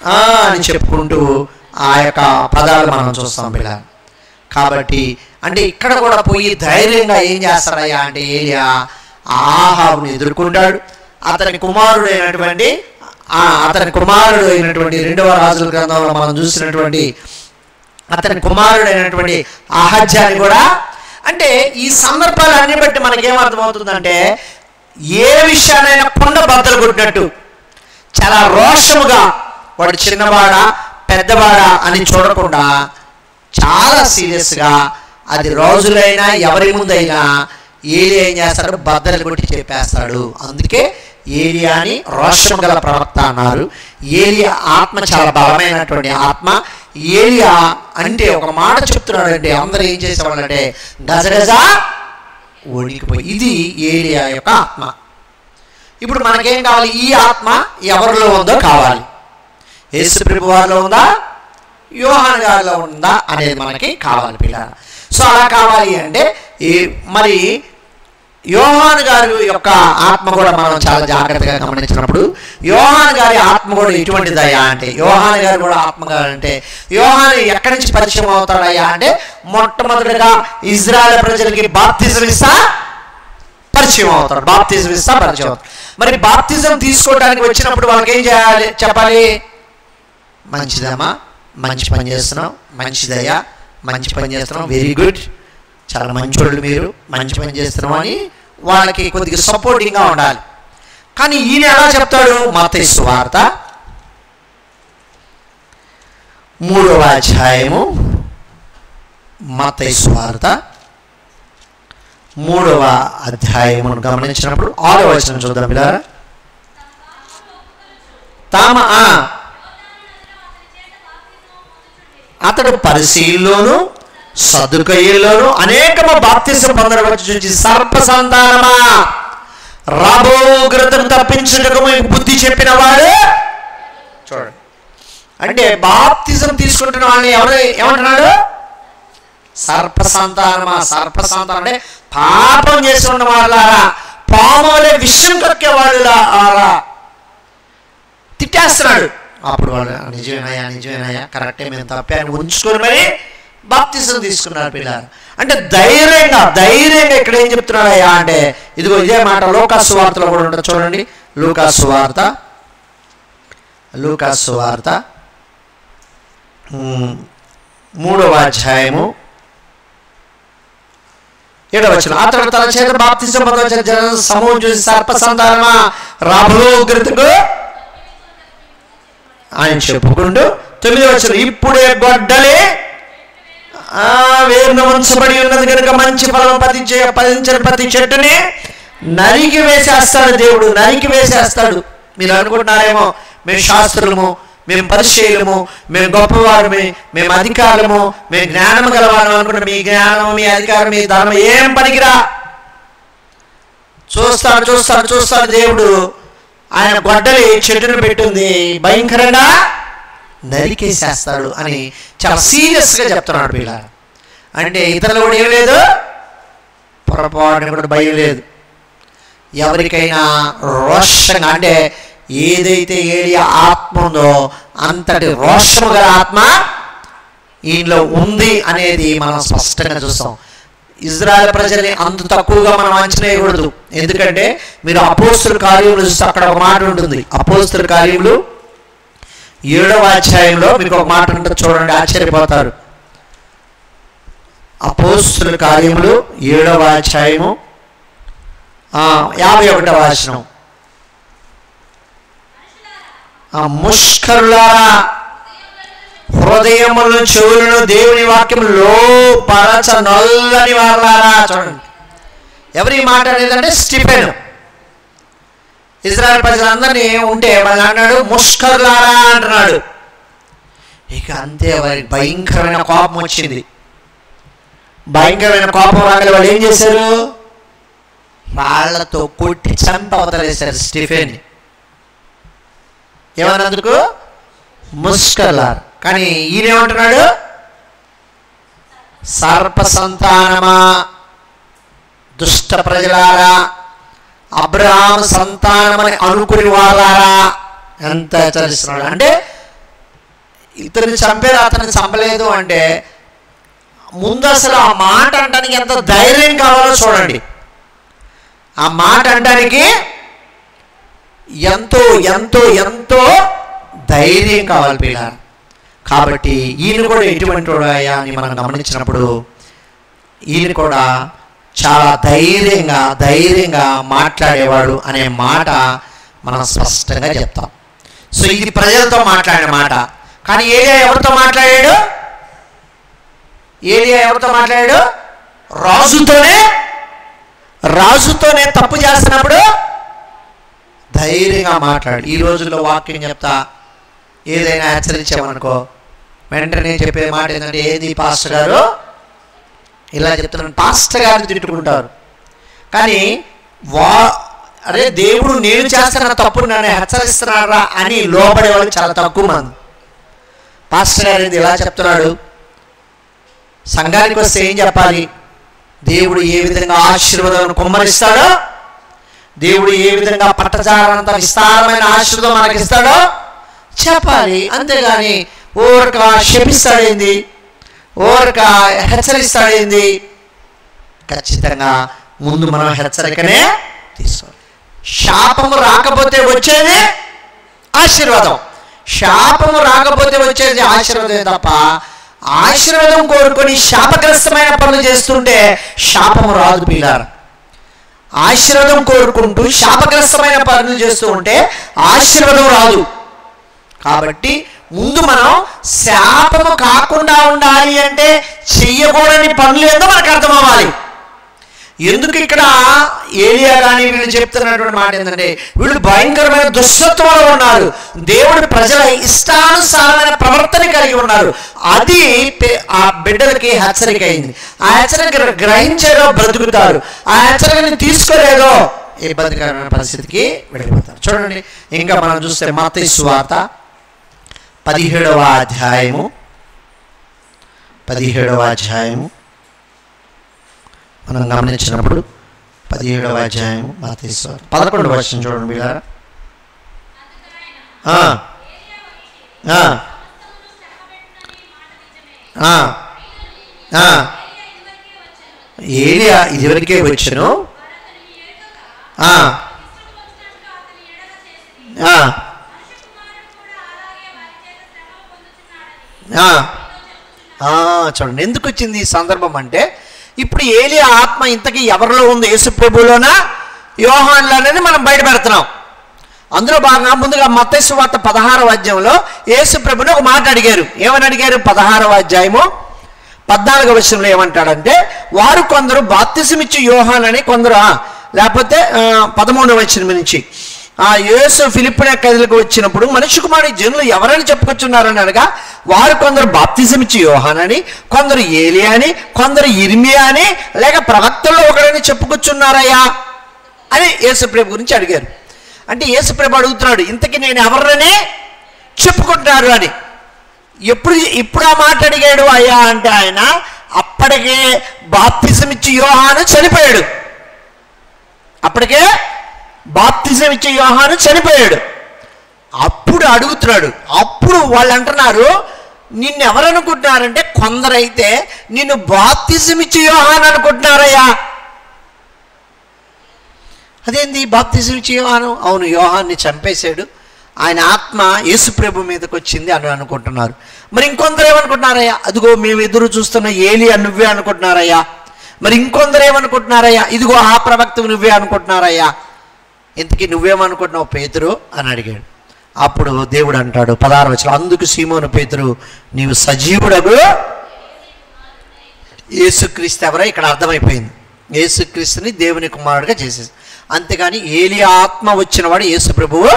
అని చెప్పుకుంటూ ఆ యొక్క పదాలు మనం చూస్తాం పిల్ల. కాబట్టి అంటే ఇక్కడ కూడా పోయి ధైర్యంగా ఏం చేస్తాడయ్యా అంటే ఏలియా ఆహాబుని ఎదుర్కొంటాడు. అతని కుమారుడు అయినటువంటి 2వ రాజుల గ్రంథంలో మనం చూసినటువంటి అతని కుమారుడైనటువంటి అహజ్యాని కూడా. అంటే ఈ సందర్భాలన్నీ బట్టి మనకేమర్థమవుతుందంటే ఏ విషయానైనా కొండ బద్దలు కొట్టినట్టు చాలా రోషముగా వాడు చిన్నవాడా పెద్దవాడా అని చూడకుండా చాలా సీరియస్గా అది రోజులైనా ఎవరి ముందైనా ఏలియా ఏం చేస్తాడు, బద్దలు కొట్టి చెప్పేస్తాడు. అందుకే ఏలియాని రోషం గల ప్రవక్త అన్నారు. ఏలియా ఆత్మ చాలా బలమైనటువంటి ఆత్మ. ఏలియా అంటే ఒక మాట చెప్తున్నాడంటే అందరూ ఏం చేసేవాళ్ళంటే గజగజ వణికిపోయి. ఇది ఏలియా యొక్క ఆత్మ. ఇప్పుడు మనకేం కావాలి, ఈ ఆత్మ ఎవరిలో ఉందో కావాలి. యేసు ప్రభు వారిలో ఉందా, యోహాను గారిలో ఉందా అనేది మనకి కావాలి పిల్లలు. సో అలా కావాలి అంటే మరి యోహాను గారి యొక్క ఆత్మ కూడా మనం చాలా జాగ్రత్తగా గమనించినప్పుడు యోహాను గారి ఆత్మ కూడా ఎటువంటిదయ్యా అంటే, యోహాను గారు కూడా ఆత్మ అంటే యోహాను ఎక్కడి నుంచి పరిచయం అవుతాడయ్యా అంటే మొట్టమొదటిగా ఇజ్రాయెల్ ప్రజలకి బాప్తిజం ఇస్తా పరిచయం అవుతాడు. బాప్తిజం ఇస్తా పరిచయం అవుతాడు. మరి బాప్తిజం తీసుకోవడానికి వచ్చినప్పుడు వాళ్ళకి ఏం చేయాలి చెప్పాలి, మంచిదమ్మా, మంచి పని చేస్తున్నాం, మంచిదయ్యా, మంచి పని చేస్తున్నాం, వెరీ గుడ్, చాలా మంచోళ్ళు మీరు, మంచి పని చేస్తున్నాం అని వాళ్ళకి కొద్దిగా సపోర్టింగ్గా ఉండాలి. కానీ ఈయన ఎలా చెప్తాడు, మత్తయి సువార్త 3వ అధ్యాయము, మత్తయి సువార్త 3వ అధ్యాయమును గమనించినప్పుడు 6వ వచనం చూద్దాం పిల్లరా. అతడు పరిసీల్లోను సదుకయ్యలోను అనేకము బాప్తిసం పొందవచ్చు చూసి, సర్ప సంతానమా రాబో గ్రతం తప్పించుటకు మీకు బుద్ధి చెప్పిన వాడు. చూడండి, అంటే బాప్తిజం తీసుకుంటున్న వాళ్ళని ఎవరు ఏమంటున్నాడు, సర్ప సంతానమా. సర్ప సంతానం అంటే పాపం చేసి ఉన్న వాళ్ళారా, పాములే విషయం కక్కే వాళ్ళారా తిట్టేస్తున్నాడు. అప్పుడు వాళ్ళు నిజమేనయ్యా కరెక్టే, మేము తప్పాను ఉంచుకొని మరి బాప్తిజం తీసుకున్నారు పిల్లలు. అంటే ధైర్యంగా ఇక్కడ ఏం చెప్తున్నాడయ్యా అంటే ఇదిగో ఇదే మాట లూకాసు సువార్తలో కూడా ఉంటుంది. చూడండి, లూకాసు సువార్త 3వ అధ్యాయము 7వ వచనం. అతడు తన చేత బాప్తిజం పొందవలసిన జన సమూహం చూసి, సర్ప సంతానమా రాబో ఉగ్రతకు ఆయన చెప్పుకుంటూ 9వ వచనం, ఇప్పుడే గొడ్డలి వేరును ఉంచబడి ఉన్నది కనుక మంచి ఫలం ఫలించిన ప్రతి చెట్టుని నరికి వేసేస్తాడు దేవుడు, నరికి వేసేస్తాడు. మీరు అనుకుంటున్నారేమో మేము శాస్త్రులము, మేము పరిచయలము, మేము గొప్పవారమే, మేము అధికారము, మేము జ్ఞానము గలవారు అనుకుంటే మీ జ్ఞానం, మీ అధికారం, మీ ధర్మం ఏం పనికిరా. చూస్తాడు దేవుడు. ఆయన గొడ్డలి చెట్టును పెట్టింది, భయంకరంగా నరికేసేస్తాడు అని చాలా సీరియస్గా చెప్తున్నాడు పిల్ల. అంటే ఇతరులు కూడా ఏం లేదు, పొరపాటుని కూడా భయం లేదు. ఎవరికైనా రోషంగా అంటే ఏదైతే ఏలియా ఆత్మ ఉందో అంతటి రోషము గల ఆత్మ ఈయనలో ఉంది అనేది మనం స్పష్టంగా చూస్తాం. ఇజ్రాయెల్ ప్రజల్ని అంత తక్కువగా మనం అంచనా వేయకూడదు. ఎందుకంటే మీరు అపోస్తుల కార్యములు చూస్తే అక్కడ ఒక మాట ఉంటుంది. అపోస్తుల కార్యములు 7వ అధ్యాయంలో మీకు ఒక మాట ఉంటుంది, చూడండి, ఆశ్చర్యపోతారు. అపోస్తుల కార్యములు 7వ అధ్యాయము 51వ వచనం. ముష్కరులారా, హృదయములను చెవులను దేవుని వాక్యము లోపరచ నల్లని వారలారా. చూడండి, ఎవరి మాట అనేదంటే స్టిఫెన్. ఇజ్రాయెల్ ప్రజలందరినీ ఉంటే వాళ్ళు అన్నాడు ముష్కరులారా అంటున్నాడు. ఇక అంతే, వారికి భయంకరమైన కోపం వచ్చింది. భయంకరమైన కోపం రాగలి వాళ్ళు ఏం చేశారు? రాళ్లతో కొట్టి చంప అవతలేశారు స్టిఫెన్. ఏమన్నందుకు? ముష్కరులారా. కానీ ఈయనేమంటున్నాడు? సర్ప సంతానమా, దుష్ట ప్రజలారా, అబ్రహాము సంతానమని అనుకుని వారారా. ఎంత హెచ్చరిస్తున్నాడు అంటే, ఇతన్ని చంపారు, అతన్ని చంపలేదు అంటే ముందు అసలు ఆ మాట అనడానికి ఎంత ధైర్యం కావాలో చూడండి. ఆ మాట అనడానికి ఎంతో ఎంతో ఎంతో ధైర్యం కావాలి పిల్లలు. కాబట్టి ఈయన కూడా ఎటువంటి వాడయ్యా అని మనం గమనించినప్పుడు ఈయన కూడా చాలా ధైర్యంగా మాట్లాడేవాడు అనే మాట మనం స్పష్టంగా చెప్తాం. సో ఇది ప్రజలతో మాట్లాడిన మాట. కానీ ఏలియా ఎవరితో మాట్లాడాడు? రాజుతోనే తప్పు చేస్తున్నప్పుడు ధైర్యంగా మాట్లాడు. ఈ రోజుల్లో వాక్యం చెప్తా ఏదైనా హెచ్చరించామనుకో, వెంటనే చెప్పే మాట ఏంటంటే, ఏది పాస్టర్ గారు ఇలా చెప్తున్నాను, పాస్టర్ గారిని తిట్టుకుంటారు. కానీ అరే దేవుడు నేను చేస్తున్న తప్పుడు నన్ను హెచ్చరిస్తున్నారా అని లోపడే వాళ్ళు చాలా తక్కువ మంది. పాస్టర్ గారు ఇలా చెప్తున్నాడు, సంఘానికి వస్తే ఏం చెప్పాలి, దేవుడు ఏ విధంగా ఆశీర్వాదాలను కుమ్మరిస్తాడో, దేవుడు ఏ విధంగా పట్టజాలంత విస్తారమైన ఆశీర్వాదం మనకిస్తాడో చెప్పాలి. అంతేగాని ఓరక శపిస్తాడేంది, ఓరక హెచ్చరిస్తాడేంది. ఖచ్చితంగా ముందు మనం హెచ్చరికనే తీసుకోవాలి. శాపము రాకపోతే వచ్చేది ఆశీర్వాదం, శాపము రాకపోతే వచ్చేది ఆశీర్వాదమే తప్ప ఆశీర్వాదం కోరుకొని శాపగ్రస్తమైన పనులు చేస్తుంటే శాపము రాదు పిల్లారు. ఆశీర్వాదం కోరుకుంటూ శాపగ్రస్తమైన పనులు చేస్తూ ఉంటే ఆశీర్వాదం రాదు. కాబట్టి ముందు మనం శాపము కాకుండా ఉండాలి అంటే చెయ్యకూడని పనులు ఏందో మనకు అర్థం అవ్వాలి. ఎందుకు ఇక్కడ ఏలియా కానీ వీళ్ళు చెప్తున్నటువంటి మాట ఏంటంటే, వీళ్ళు భయంకరమైన దుష్టత్వంలో ఉన్నారు, దేవుడి ప్రజల ఇష్టానుసారమైన ప్రవర్తన కలిగి ఉన్నారు. అది ఆ బిడ్డలకి హెచ్చరిక అయింది. ఆ హెచ్చరిక గ్రహించేదో బ్రతుకుతారు, ఆ హెచ్చరికని తీసుకోలేదో ఇబ్బందికరమైన పరిస్థితికి వెళ్ళిపోతారు. చూడండి, ఇంకా మనం చూస్తే మత్తయి సువార్త 17వ అధ్యాయము మనం గమనించినప్పుడు 17వ అధ్యాయం మత్తయి సువార్త 11వ వచనం చూడండి వీళ్ళారా. ఏలియా ఇదివరకే వచ్చెను, చూడండి ఎందుకు వచ్చింది ఈ సందర్భం అంటే, ఇప్పుడు ఏలియా ఆత్మ ఇంతకీ ఎవరిలో ఉంది, యేసు ప్రభువులోనా యోహానులో అనేది మనం బయట పెడుతున్నాం. అందులో భాగంగా ముందుగా మత్తయి సువార్త 16వ అధ్యాయంలో యేసు ప్రభుని ఒక మాట అడిగారు. ఏమని అడిగారు? 16వ అధ్యాయము 14వ వచనంలో ఏమంటాడంటే, వారు కొందరు బాప్తిసమిచ్చి యోహాను అని కొందరు, లేకపోతే 13వ వచనం నుంచి యేసు ఫిలిప్పీ కథలకు వచ్చినప్పుడు మనిషి కుమారుడు జనులు ఎవరని చెప్పుకొచ్చున్నారని అనగా, వారు కొందరు బాప్తిజమిచ్చి యోహానని, కొందరు ఏలియా అని, కొందరు ఇర్మియా అని, లేక ప్రవక్తల్లో ఒకడని చెప్పుకొచ్చున్నారయ్యా అని యేసుప్రభు గురించి అడిగారు. అంటే యేసుప్రభు అడుగుతున్నాడు, ఇంతకీ నేను ఎవరిని చెప్పుకుంటున్నారు అని. ఇప్పుడు ఆ మాట అడిగాడు అయ్యా అంటే, ఆయన అప్పటికే బాప్తిజమిచ్చి యోహాను చనిపోయాడు. అప్పుడు అడుగుతున్నాడు. అప్పుడు వాళ్ళు అంటున్నారు, నిన్నెవరనుకుంటున్నారంటే, కొందరైతే నిన్ను బాప్తిజం ఇచ్చి యోహాను అనుకుంటున్నారయ్యా. అదేంది బాప్తిజం ఇచ్చి యోహాను? అవును, యోహాన్ని చంపేశాడు, ఆయన ఆత్మ యేసుప్రభు మీదకి వచ్చింది అని అనుకుంటున్నారు. మరి ఇంకొందరు ఏమనుకుంటున్నారయ్యా? అదిగో మేము ఎదురు చూస్తున్న ఏలియా నువ్వే అనుకుంటున్నారయ్యా. మరి ఇంకొందరు ఏమనుకుంటున్నారయ్యా? ఇదిగో ఆ ప్రవక్త నువ్వే అనుకుంటున్నారయ్యా. ఇంతకీ నువ్వేమనుకుంటున్నావు పేతురు అని అడిగాడు. అప్పుడు దేవుడు అంటాడు 16వ వచనం, అందుకు సీమోను పేతురు, నీవు సజీవుడగు యేసుక్రీస్తు ఎవరో ఇక్కడ అర్థమైపోయింది. యేసుక్రీస్తుని దేవుని కుమారుడిగా చేసేసి, అంతేగాని ఏలియా ఆత్మ వచ్చినవాడు యేసు ప్రభువు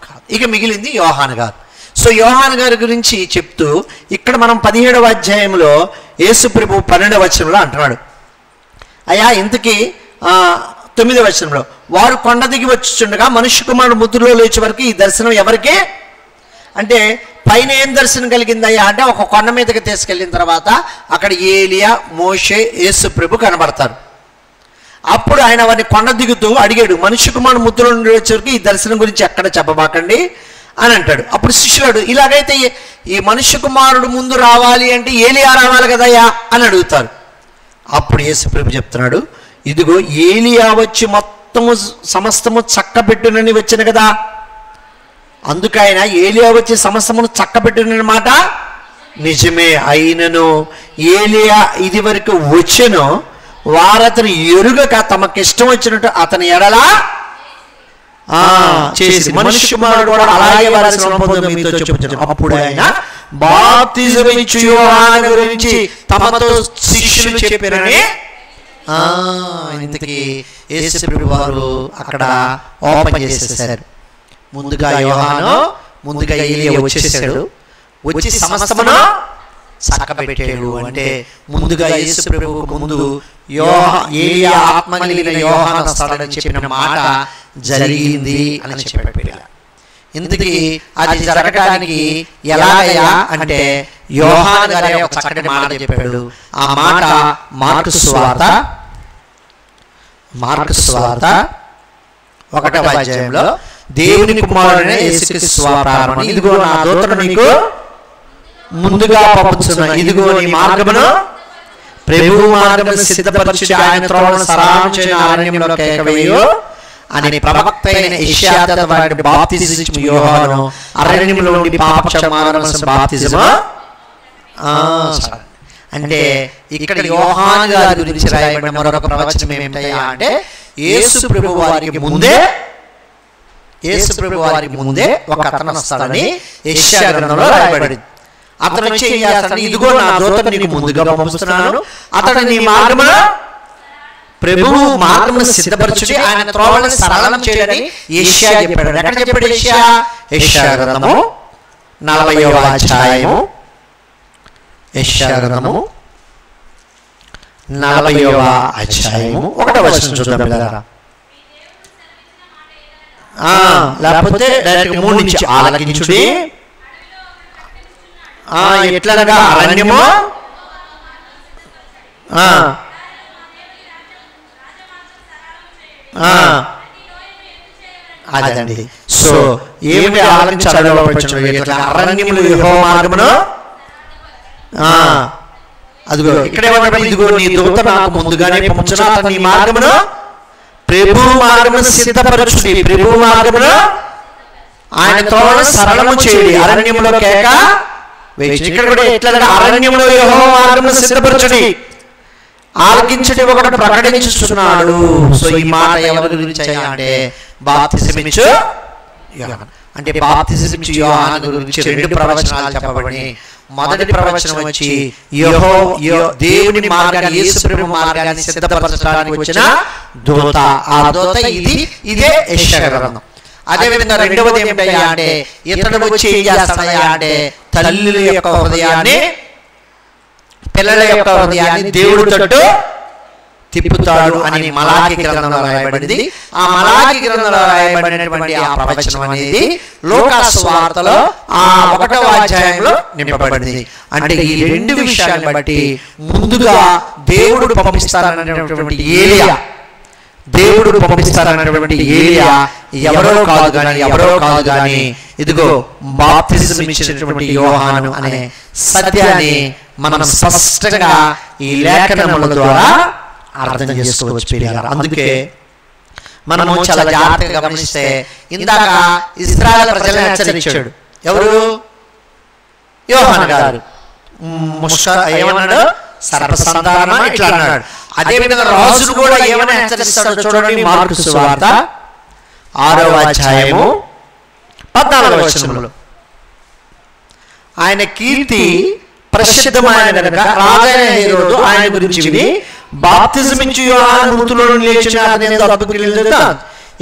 కాదు. ఇక మిగిలింది యోహాను గారు. సో యోహాను గారి గురించి చెప్తూ ఇక్కడ మనం 17వ అధ్యాయంలో యేసు ప్రభు 12వ వచనంలో అంటున్నాడు, అయ్యా ఇంతకీ 9వ వచనంలో, వారు కొండ దిగి వచ్చుచుండగా మనుష్య కుమారుడు ముద్దులో లేచే వరకు ఈ దర్శనం ఎవరికి? అంటే పైన ఏం దర్శనం కలిగిందయ్యా అంటే, ఒక కొండ మీదకి తీసుకెళ్ళిన తర్వాత అక్కడ ఏలియా, మోషే, యేసు ప్రభు కనబడతారు. అప్పుడు ఆయన వారిని కొండ దిగుతూ అడిగాడు, మనుష్య కుమారుడు ముద్దులో నుండి వచ్చే వరకు ఈ దర్శనం గురించి ఎక్కడ చెప్పబాకండి అని అంటాడు. అప్పుడు శిష్యుడు, ఇలాగైతే ఈ మనుష్య కుమారుడు ముందు రావాలి అంటే ఏలియా రావాలి కదయ్యా అని అడుగుతారు. అప్పుడు యేసు ప్రభు చెప్తున్నాడు, ఇదిగో ఏలియా వచ్చి మొత్తము సమస్తము చక్కబెట్టునని వచ్చిన కదా. అందుకైన ఏలియా వచ్చి సమస్తమును చక్కబెట్టునని మాట నిజమే. అయినను ఏలియా ఇది వరకు వచ్చెను, వారతను ఎరుగక తమకిష్టం వచ్చినట్టు అతని ఎడలా చేసి మనుష్య కుమారుడు కూడా అలాగే వారి శ్రమ పొందును మీతో చెప్పుచున్నాను. అప్పుడు ఆయన బాప్తిజం ఇచ్చు యోహాను గురించి తమతో శిష్యులు చెప్పారని. ఇంతకీ యేసు ప్రభు వారు అక్కడ ఓపెన్ చేసేసారు. ముందుగా యోహాను, ముందుగా ఏలియా వచ్చేసాడు, వచ్చి సమస్తమును చక్కబెట్టాడు. అంటే ముందుగా యేసు ప్రభువుకు ముందు ఏలియా ఆత్మ కలిగిన యోహాను వస్తాడని చెప్పిన మాట జరిగింది అని చెప్పాడు. ఇంతకీ అది జరగడానికి ఎలాగయ్యా అంటే, యోహాను గారే ఒక చక్కటి మాట చెప్పాడు. ఆ మాట మార్కు సువార్త 1వ అధ్యాయంలో, దేవుని కుమారుడైన యేసుక్రీస్తు స్వప్రారంభం, ఇదిగో నా దూతను నీకు ముందుగా పంపుచున్నాను, ఇదిగో నీ మార్గమును ప్రభువు మార్గమును సిద్ధపరచు, ఆయన త్రోవను సరళం చేయు, అరణ్యంలో కేక వేయు అని ప్రవక్త అయిన యెషయా వారిని బాప్తిజం యోహాను అరణ్యంలో నుండి పాప క్షమాపణ బాప్తిజము. అంటే ఇక్కడ యోహాను గారి గురించి రాయబడిన మరొక ప్రవచనం ఏమిటయ్యా అంటే, యేసు ప్రభు వారికి ముందే ఒక అతను వస్తాడని యెషయా గ్రంథంలో రాయబడింది. అతను వచ్చి ఏం చేస్తాడు? ఇదిగో నా దూతను నీకు ముందుగా పంపిస్తున్నాను, అతడు నీ మార్గమును ప్రభువు మార్గమును సిద్ధపరచుడి, ఆయన త్రోవను సరళం చేయడని యెషయా చెప్పాడు. ఎక్కడ చెప్పాడు యెషయా? యెషయా గ్రంథము 40వ అధ్యాయము, యెషయా గ్రంథము 40వ అధ్యాయము 1వ వచనం చూద్దాం పిల్లరా. లేకపోతే డైరెక్ట్ 3 నుంచి, ఆలకించుడి ఎట్లనగా అరణ్యము అదండి. సో ఏమిటి ఆలకించాలి? అరణ్యములు యెహోవా మార్గమును, అదిగో ఇక్కడే ఇదిగో నీ దూత నాకు ముందుగానే పంపుచున్నా, నీ మార్గమును ప్రభు మార్గమును సిద్ధపరచుడి, ప్రభు మార్గమును ఆయన త్రోవను సరళము చేయుడి, అరణ్యములో కేక వేయుడి. ఇక్కడ కూడా ఎట్లా అరణ్యములో యెహోవా మార్గమును సిద్ధపరచుడి, ఆలకించుడి ఒకడు ప్రకటించుచున్నాడు. సో ఈ మాట ఎవరి గురించి అంటే, బాప్తిజం ఇచ్చు యోహాను. అంటే బాప్తిజం ఇచ్చు యోహాను గురించి 2 ప్రవచనాలు చెప్పబడి, మొదటి ప్రవచనం వచ్చి దేవుని మార్గాన్ని, యేసు ప్రభు మార్గాన్ని సిద్ధపరచడానికి వచ్చిన దూత. ఆ దూత ఇదే యెషయా గ్రంథం. అదేవిధంగా రెండవది ఏమిటయ్యా అంటే, ఇతడు వచ్చి ఏం చేస్తాడయ్యా అంటే, తల్లుల యొక్క హృదయాన్ని, పిల్లల యొక్క హృదయాన్ని దేవుడు తట్టు తిప్పుతాడు అని మలాకి గ్రంథంలో రాయబడింది. ఆ మలాకి గ్రంథంలో రాయబడినటువంటి ఆ ప్రవచనం అనేది లూకా సువార్తలో 1వ అధ్యాయంలో నింపబడింది. అంటే ఈ 2 విషయాలను బట్టి ముందుగా దేవుడు పంపిస్తానన్నటువంటి ఏలియా, దేవుడు పంపిస్తారన్నటువంటి ఏలియా ఎవరో కాదు కానీ ఇదిగో బాప్తిజం ఇచ్చినటువంటి యోహాను అనే సత్యాన్ని మనం స్పష్టంగా ఈ లేఖనముల ద్వారా అర్థం చేసుకోవచ్చు ప్రియులారా. అందుకే మనము చాలా జాగ్రత్తగా గమనిస్తే ఇందాక ఇశ్రాయేలు ప్రజలను హెచ్చరించాడు ఎవరు? యోహాను గారు. ఏమన్నాడు? సర్ప సంతానమా ఇట్లా అన్నాడు. అదే విధంగా రాజును కూడా ఏమైనా హెచ్చరిస్తాడో చూడండి. మార్కు సువార్త 6వ అధ్యాయము 14వ వచనంలో ఆయన కీర్తి ప్రసిద్ధమైన గనుక రాజైన హేరోదు ఆయన గురించి విని బాప్తిజం ఇచ్చి యోహాను మృతుల్లో లేచిన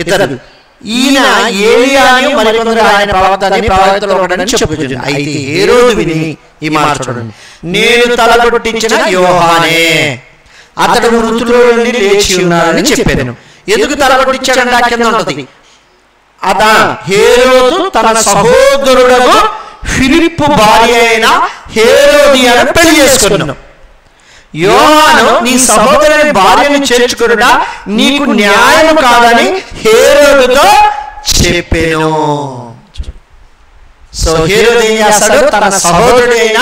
ఇతరులు ఈయన ఏలియాని మరికొందరు ఆయన ప్రవక్తలో ఒకడని చెప్పుచుంది. అయితే హేరోదు విని ఈ మాట చూడండి, నేను తలగొట్టించిన యోహానే, అతడు మృతుల్లో నుండి లేచి ఉన్నాడని చెప్పాను. ఎందుకు తలగొట్టించాడంటే ఆ కింద ఉంటుంది, అదా హేరోదు తన సహోదరుడు ఫిలిప్పు భార్య అయిన హేరోదియను పెళ్లి చేసుకున్నాను. యోహాను నీ సహోదరుని భార్యను చేర్చుకొనుట నీకు న్యాయం కాదని హేరోదుతో చెప్పాను. సో హేరోదు ఏం చేస్తాడు? తన సహోదరుడైన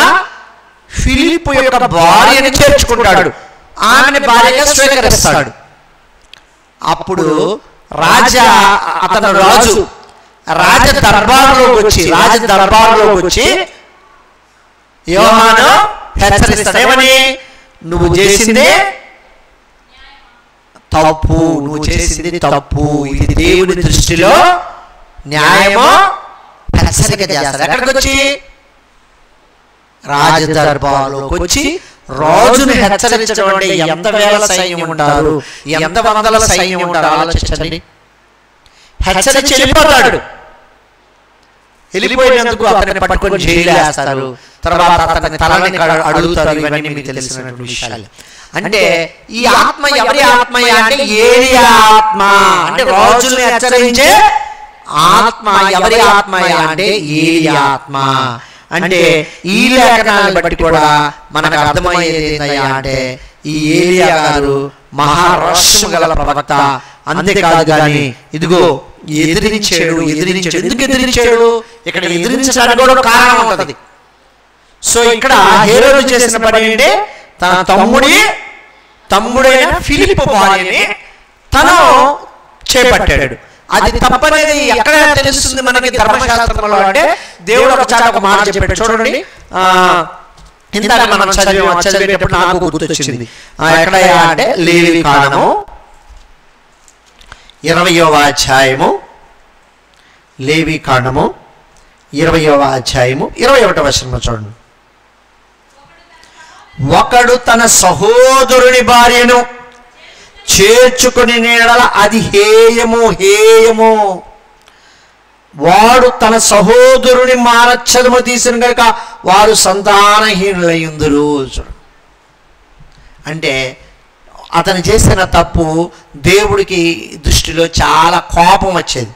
ఫిలిప్పు యొక్క భార్యను చేర్చుకుంటాడు, ఆమెను భార్యగా స్వీకరిస్తాడు. అప్పుడు అతను రాజ దర్బార్లోకి వచ్చి యోహాను హెచ్చరిస్తాడు. ఏమని? నువ్వు చేసిందే తప్పు, ఇది దేవుని దృష్టిలో న్యాయమో హెచ్చరిక చేస్తాడు. ఎక్కడికి వచ్చి? రాజ దర్బార్లోకి వచ్చి రాజును హెచ్చరించడం అంటే ఎంత వేల సైన్యం ఉంటారు, ఎంత వందల సైన్యం ఉంటారు ఆలోచించండి. హెచ్చరించి వెళ్ళిపోతాడు. వెళ్ళిపోయినందుకు అతన్ని పట్టుకొని జైలు వేస్తారు, తర్వాత అతని తలని అడుగుతారు. ఇవన్నీ మీకు తెలిసినటువంటి విషయాలు. అంటే ఈ ఆత్మ ఎవరి ఆత్మ అంటే ఏలియా ఆత్మ, అంటే రాజుల్ని హెచ్చరించే ఆత్మ. ఎవరి ఆత్మ అంటే ఏలియా ఆత్మ. అంటే ఈ లేఖనాలను బట్టి కూడా మనకు అర్థమయ్యేది ఏంటయ్యా అంటే ఈ ఏలియా గారు మహారోషం గల ప్రవక్త. అంతేకాదు కానీ ఇదిగో ఎదిరించాడు. ఎందుకు ఎదిరించాడు? ఇక్కడ ఎదిరించడానికి కూడా కారణం ఉంటుంది. సో ఇక్కడ హేరోదు చేసిన పని ఏంటి? తన తమ్ముడైన ఫిలిప్పు భార్యని తను చేపట్టాడు. అది తప్పనేది ఎక్కడ తెలుస్తుంది మనకి ధర్మశాస్త్రంలో అంటే? దేవుడు ఒక మాట చెప్పాడు చూడండి. ఇందాక మనం చదివేటప్పుడు నాకు గుర్తొచ్చింది. ఎక్కడ అంటే లేవి కాండము 20వ అధ్యాయము, లేవి కాండము 20వ అధ్యాయము 21వ వచనం చూడండి. ఒకడు తన సహోదరుని భార్యను చేర్చుకుని నేడల అది హేయము. వాడు తన సహోదరుని మానచ్చదము తీసిన కనుక వారు సంతానహీనులయ్యుందురు. అంటే అతను చేసిన తప్పు దేవుడికి దృష్టిలో చాలా కోపం వచ్చేది.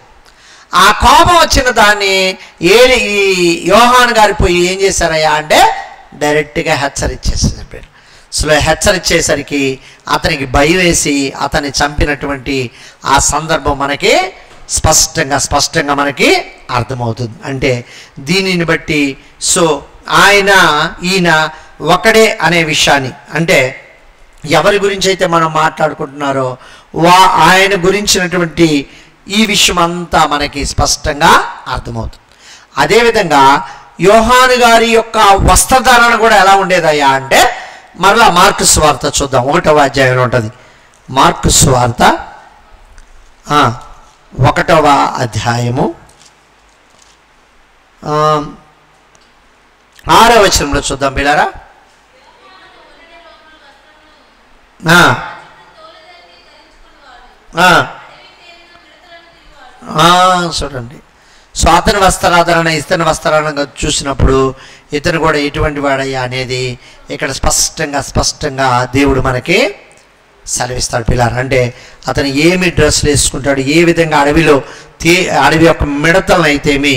ఆ కోపం వచ్చిన దాన్ని ఈ యోహాను గారు పోయి ఏం చేశారయ్యా అంటే డైరెక్ట్గా హెచ్చరించేసారు. సో హెచ్చరించేసరికి అతనికి భయం వేసి అతన్ని చంపినటువంటి ఆ సందర్భం మనకి స్పష్టంగా మనకి అర్థమవుతుంది. అంటే దీనిని బట్టి సో ఈయన ఒకడే అనే విషయాన్ని, అంటే ఎవరి గురించి అయితే మనం మాట్లాడుకుంటున్నారో ఆయన గురించినటువంటి ఈ విషయం అంతా మనకి స్పష్టంగా అర్థమవుతుంది. అదేవిధంగా యోహాను గారి యొక్క వస్త్రధారణ కూడా ఎలా ఉండేదయ్యా అంటే మరలా మార్కు సువార్త చూద్దాం. 1వ అధ్యాయంలో ఉంటుంది. మార్కు సువార్త 1వ అధ్యాయము 6వ వచనంలో చూద్దాం పిల్లరా. చూడండి. సో అతని వస్త్రాధరణ ఇతని వస్త్రాధరణ చూసినప్పుడు ఇతను కూడా ఎటువంటి వాడయ్యా అనేది ఇక్కడ స్పష్టంగా దేవుడు మనకి సెలవిస్తాడు పిల్లలు. అంటే అతను ఏమి డ్రెస్సులు వేసుకుంటాడు, ఏ విధంగా అడవి యొక్క మిడతలను అయితేమి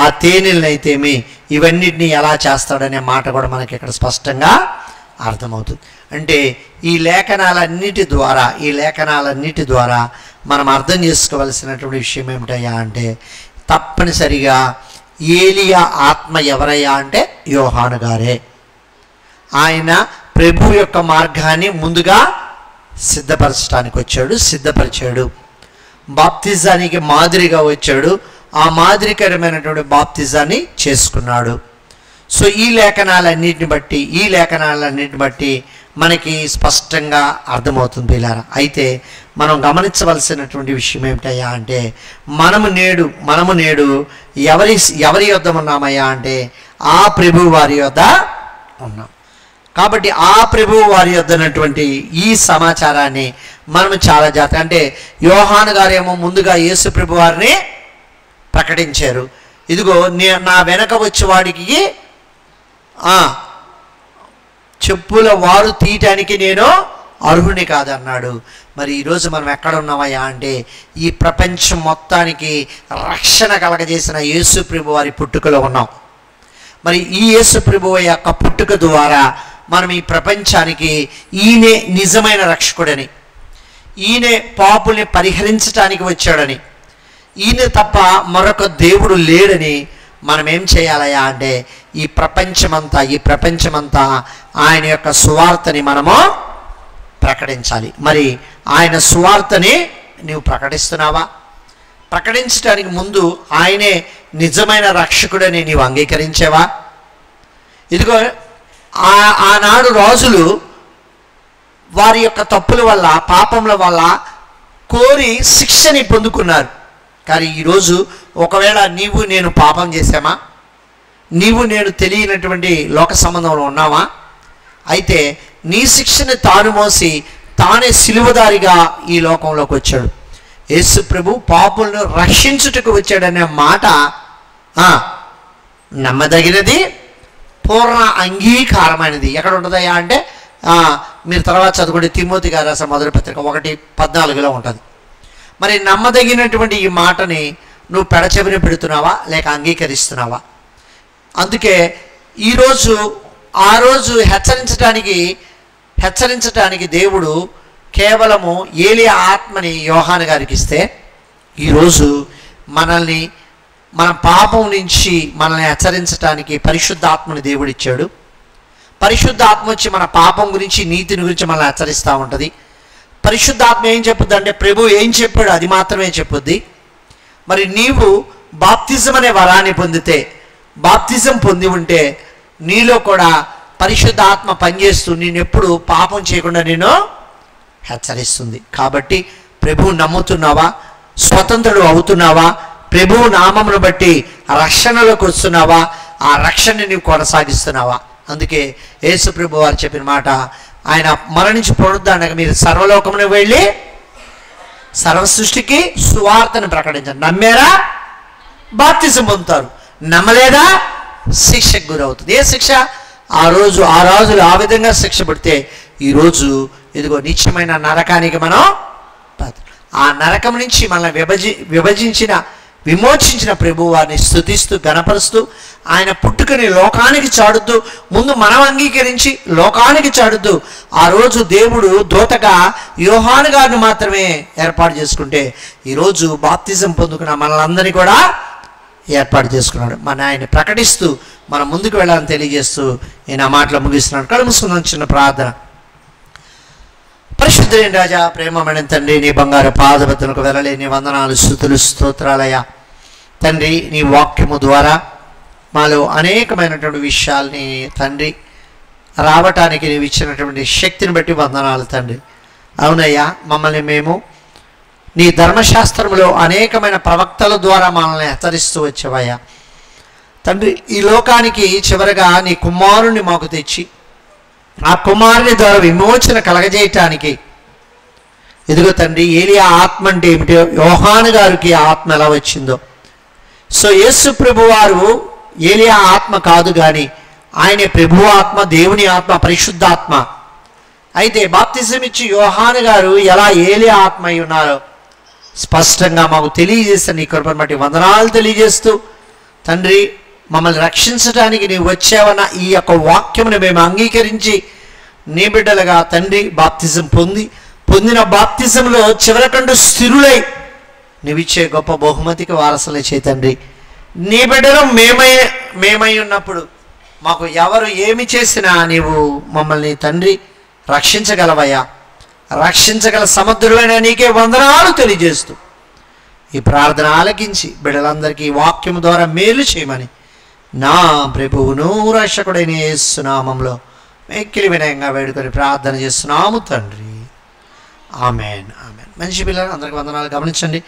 ఆ తేనెలను అయితేమి ఇవన్నిటిని ఎలా చేస్తాడనే మాట కూడా మనకి ఇక్కడ స్పష్టంగా అర్థమవుతుంది. అంటే ఈ లేఖనాలన్నిటి ద్వారా మనం అర్థం చేసుకోవలసినటువంటి విషయం ఏమిటయ్యా అంటే, తప్పనిసరిగా ఏలియా ఆత్మ ఎవరయ్యా అంటే యోహాను గారే. ఆయన ప్రభు యొక్క మార్గాన్ని ముందుగా సిద్ధపరిచాడు. బాప్తిజానికి మాదిరిగా వచ్చాడు. ఆ మాదిరికరమైనటువంటి బాప్తిజాన్ని చేసుకున్నాడు. సో ఈ లేఖనాలన్నిటిని బట్టి మనకి స్పష్టంగా అర్థమవుతుంది పిల్లారా. అయితే మనం గమనించవలసినటువంటి విషయం ఏమిటయ్యా అంటే, మనము నేడు ఎవరి యొద్ద ఉన్నామయ్యా అంటే ఆ ప్రభు వారి యొద్ద ఉన్నాం. కాబట్టి ఆ ప్రభు వారి యొద్ద ఉన్నటువంటి ఈ సమాచారాన్ని మనం చాలా జాగ్రత్త, అంటే యోహాను గారేమో ముందుగా యేసు ప్రభు వారిని ప్రకటించారు. ఇదిగో నా వెనక వచ్చేవాడికి చెప్పుల వారు తీయటానికి నేను అర్హుని కాదన్నాడు. మరి ఈరోజు మనం ఎక్కడ ఉన్నామయ్యా అంటే ఈ ప్రపంచం మొత్తానికి రక్షణ కలగజేసిన యేసు ప్రభు వారి పుట్టుకలో ఉన్నాం. మరి ఈ యేసు ప్రభు యొక్క పుట్టుక ద్వారా మనం ఈ ప్రపంచానికి ఈయనే నిజమైన రక్షకుడని, ఈయనే పాపుల్ని పరిహరించడానికి వచ్చాడని, ఈయన తప్ప మరొక దేవుడు లేడని మనం ఏం చేయాలయ్యా అంటే ఈ ప్రపంచమంతా ఆయన యొక్క సువార్తని మనము ప్రకటించాలి. మరి ఆయన సువార్తని నీవు ప్రకటిస్తున్నావా? ప్రకటించడానికి ముందు ఆయనే నిజమైన రక్షకుడని నీవు అంగీకరించేవా? ఇదిగో ఆనాడు రాజులు వారి యొక్క తప్పుల వల్ల, పాపముల వల్ల కోరి శిక్షని పొందుకున్నారు. కానీ ఈరోజు ఒకవేళ నీవు నేను పాపం చేశామా, నీవు నేను తెలియనటువంటి లోక సంబంధంలో ఉన్నావా, అయితే నీ శిక్షని తాను మోసి తానే సిలువదారిగా ఈ లోకంలోకి వచ్చాడు. యేసు ప్రభు పాపులను రక్షించుటకు వచ్చాడనే మాట నమ్మదగినది, పూర్ణ అంగీకారమైనది. ఎక్కడ ఉంటుందయ్యా అంటే మీరు తర్వాత చదువుకుంటే తిమోతి గారు రాసిన మొదటి పత్రిక 1:14 ఉంటుంది. మరి నమ్మదగినటువంటి ఈ మాటని నువ్వు పెడచెవిన పెడుతున్నావా లేక అంగీకరిస్తున్నావా? అందుకే ఈరోజు ఆ రోజు హెచ్చరించడానికి దేవుడు కేవలము ఏలియా ఆత్మని యోహాను గారికి ఇస్తే, ఈరోజు మన పాపం నుంచి మనల్ని హెచ్చరించడానికి పరిశుద్ధాత్మని దేవుడు ఇచ్చాడు. పరిశుద్ధాత్మ వచ్చి మన పాపం గురించి, నీతిని గురించి మనల్ని హెచ్చరిస్తూ ఉంటుంది. పరిశుద్ధాత్మ ఏం చెప్పుద్ది అంటే ప్రభు ఏం చెప్పాడు అది మాత్రమే చెప్పుద్ది. మరి నీవు బాప్తిజం అనే వరాన్ని పొందితే, బాప్తిజం పొంది ఉంటే నీలో కూడా పరిశుద్ధాత్మ పనిచేస్తూ నేనెప్పుడు పాపం చేయకుండా నేను హెచ్చరిస్తుంది. కాబట్టి ప్రభువు నమ్ముతున్నావా? స్వతంత్రుడు అవుతున్నావా? ప్రభువు నామమును బట్టి రక్షణలోకి వస్తున్నావా? ఆ రక్షణని నీవు కొనసాగిస్తున్నావా? అందుకే యేసు ప్రభు వారు చెప్పిన మాట, ఆయన మరణించి పునరుద్ధారణగా మీరు సర్వలోకమును వెళ్ళి సర్వ సృష్టికి సువార్తను ప్రకటించండి. నమ్మారా బాప్తిజం పొందుతారు, నమ్మలేదా శిక్షకు గురవుతుంది. ఏ శిక్ష? ఆ రాజులు ఆ విధంగా శిక్ష పడితే ఈరోజు ఇదిగో నిత్యమైన నరకానికి మనం, ఆ నరకం నుంచి మనల్ని విమోచించిన ప్రభు వారిని స్తుతిస్తూ గణపరుస్తూ ఆయన పుట్టుకని లోకానికి చాడుతూ, ముందు మనం అంగీకరించి లోకానికి చాడుతూ, ఆ రోజు దేవుడు దూతగా యోహాను గారిని మాత్రమే ఏర్పాటు చేసుకుంటే ఈరోజు బాప్తిజం పొందుకున్న మనల్ని కూడా ఏర్పాటు చేసుకున్నాడు. మన ఆయన ప్రకటిస్తూ మనం ముందుకు వెళ్ళాలని తెలియజేస్తూ నేను ఆ మాటలో ముగిస్తున్నాను. కళ్ళు మూసుకుందాం, చిన్న ప్రార్థన. పరిశుద్ధుడైన రాజా, ప్రేమమైన తండ్రి, నీ బంగారు పాదబద్దలకు వెళ్ళలేని వందనాలు, స్తుతులు, స్తోత్రాలయ్యా. తండ్రి, నీ వాక్యము ద్వారా మాలో అనేకమైనటువంటి విషయాల్ని తండ్రి రావటానికి నీవు ఇచ్చినటువంటి శక్తిని బట్టి వందనాలు తండ్రి. అవునయ్యా, మమ్మల్ని మేము నీ ధర్మశాస్త్రంలో అనేకమైన ప్రవక్తల ద్వారా మనల్ని హెచ్చరిస్తూ వచ్చావయ్యా తండ్రి. ఈ లోకానికి చివరగా నీ కుమారుని మాకు తెచ్చి ఆ కుమారుని ద్వారా విమోచన కలగజేయటానికి ఇదిగో తండ్రి, ఏలియా ఆత్మ అంటే ఏమిటో, యోహాను గారికి ఆత్మ ఎలా వచ్చిందో. సో యేసు ప్రభు వారు ఏలియా ఆత్మ కాదు కానీ ఆయనే ప్రభు ఆత్మ, దేవుని ఆత్మ, పరిశుద్ధాత్మ. అయితే బాప్తిజం ఇచ్చి యోహాను గారు ఎలా ఏలియా ఆత్మ అయి ఉన్నారో స్పష్టంగా మాకు తెలియజేస్తే నీ కృపను బట్టి వందనాలు తెలియజేస్తూ తండ్రి, మమ్మల్ని రక్షించడానికి నీవు వచ్చావన్న ఈ యొక్క వాక్యమును మేము అంగీకరించి నీ బిడ్డలుగా తండ్రి బాప్తిజం పొందిన బాప్తిజంలో చివరకండు స్థిరులై నీవిచ్చే గొప్ప బహుమతికి వారసులే చేయి తండ్రి. నీ బిడ్డలు మేమై ఉన్నప్పుడు మాకు ఎవరు ఏమి చేసినా నీవు మమ్మల్ని తండ్రి రక్షించగలవయ్యా. రక్షించగల సమర్థుడైన నీకే వందనాలు తెలియజేస్తూ ఈ ప్రార్థన ఆలకించి బిడ్డలందరికీ వాక్యం ద్వారా మేలు చేయమని నా ప్రభువును రక్షకుడైన యేసు నామములో మిక్కిలి వినయంగా వేడుకొని ప్రార్థన చేస్తున్నాము తండ్రి. Amen amen. మంచి పిల్లలు అందరికీ వందనాలు. గమనించండి,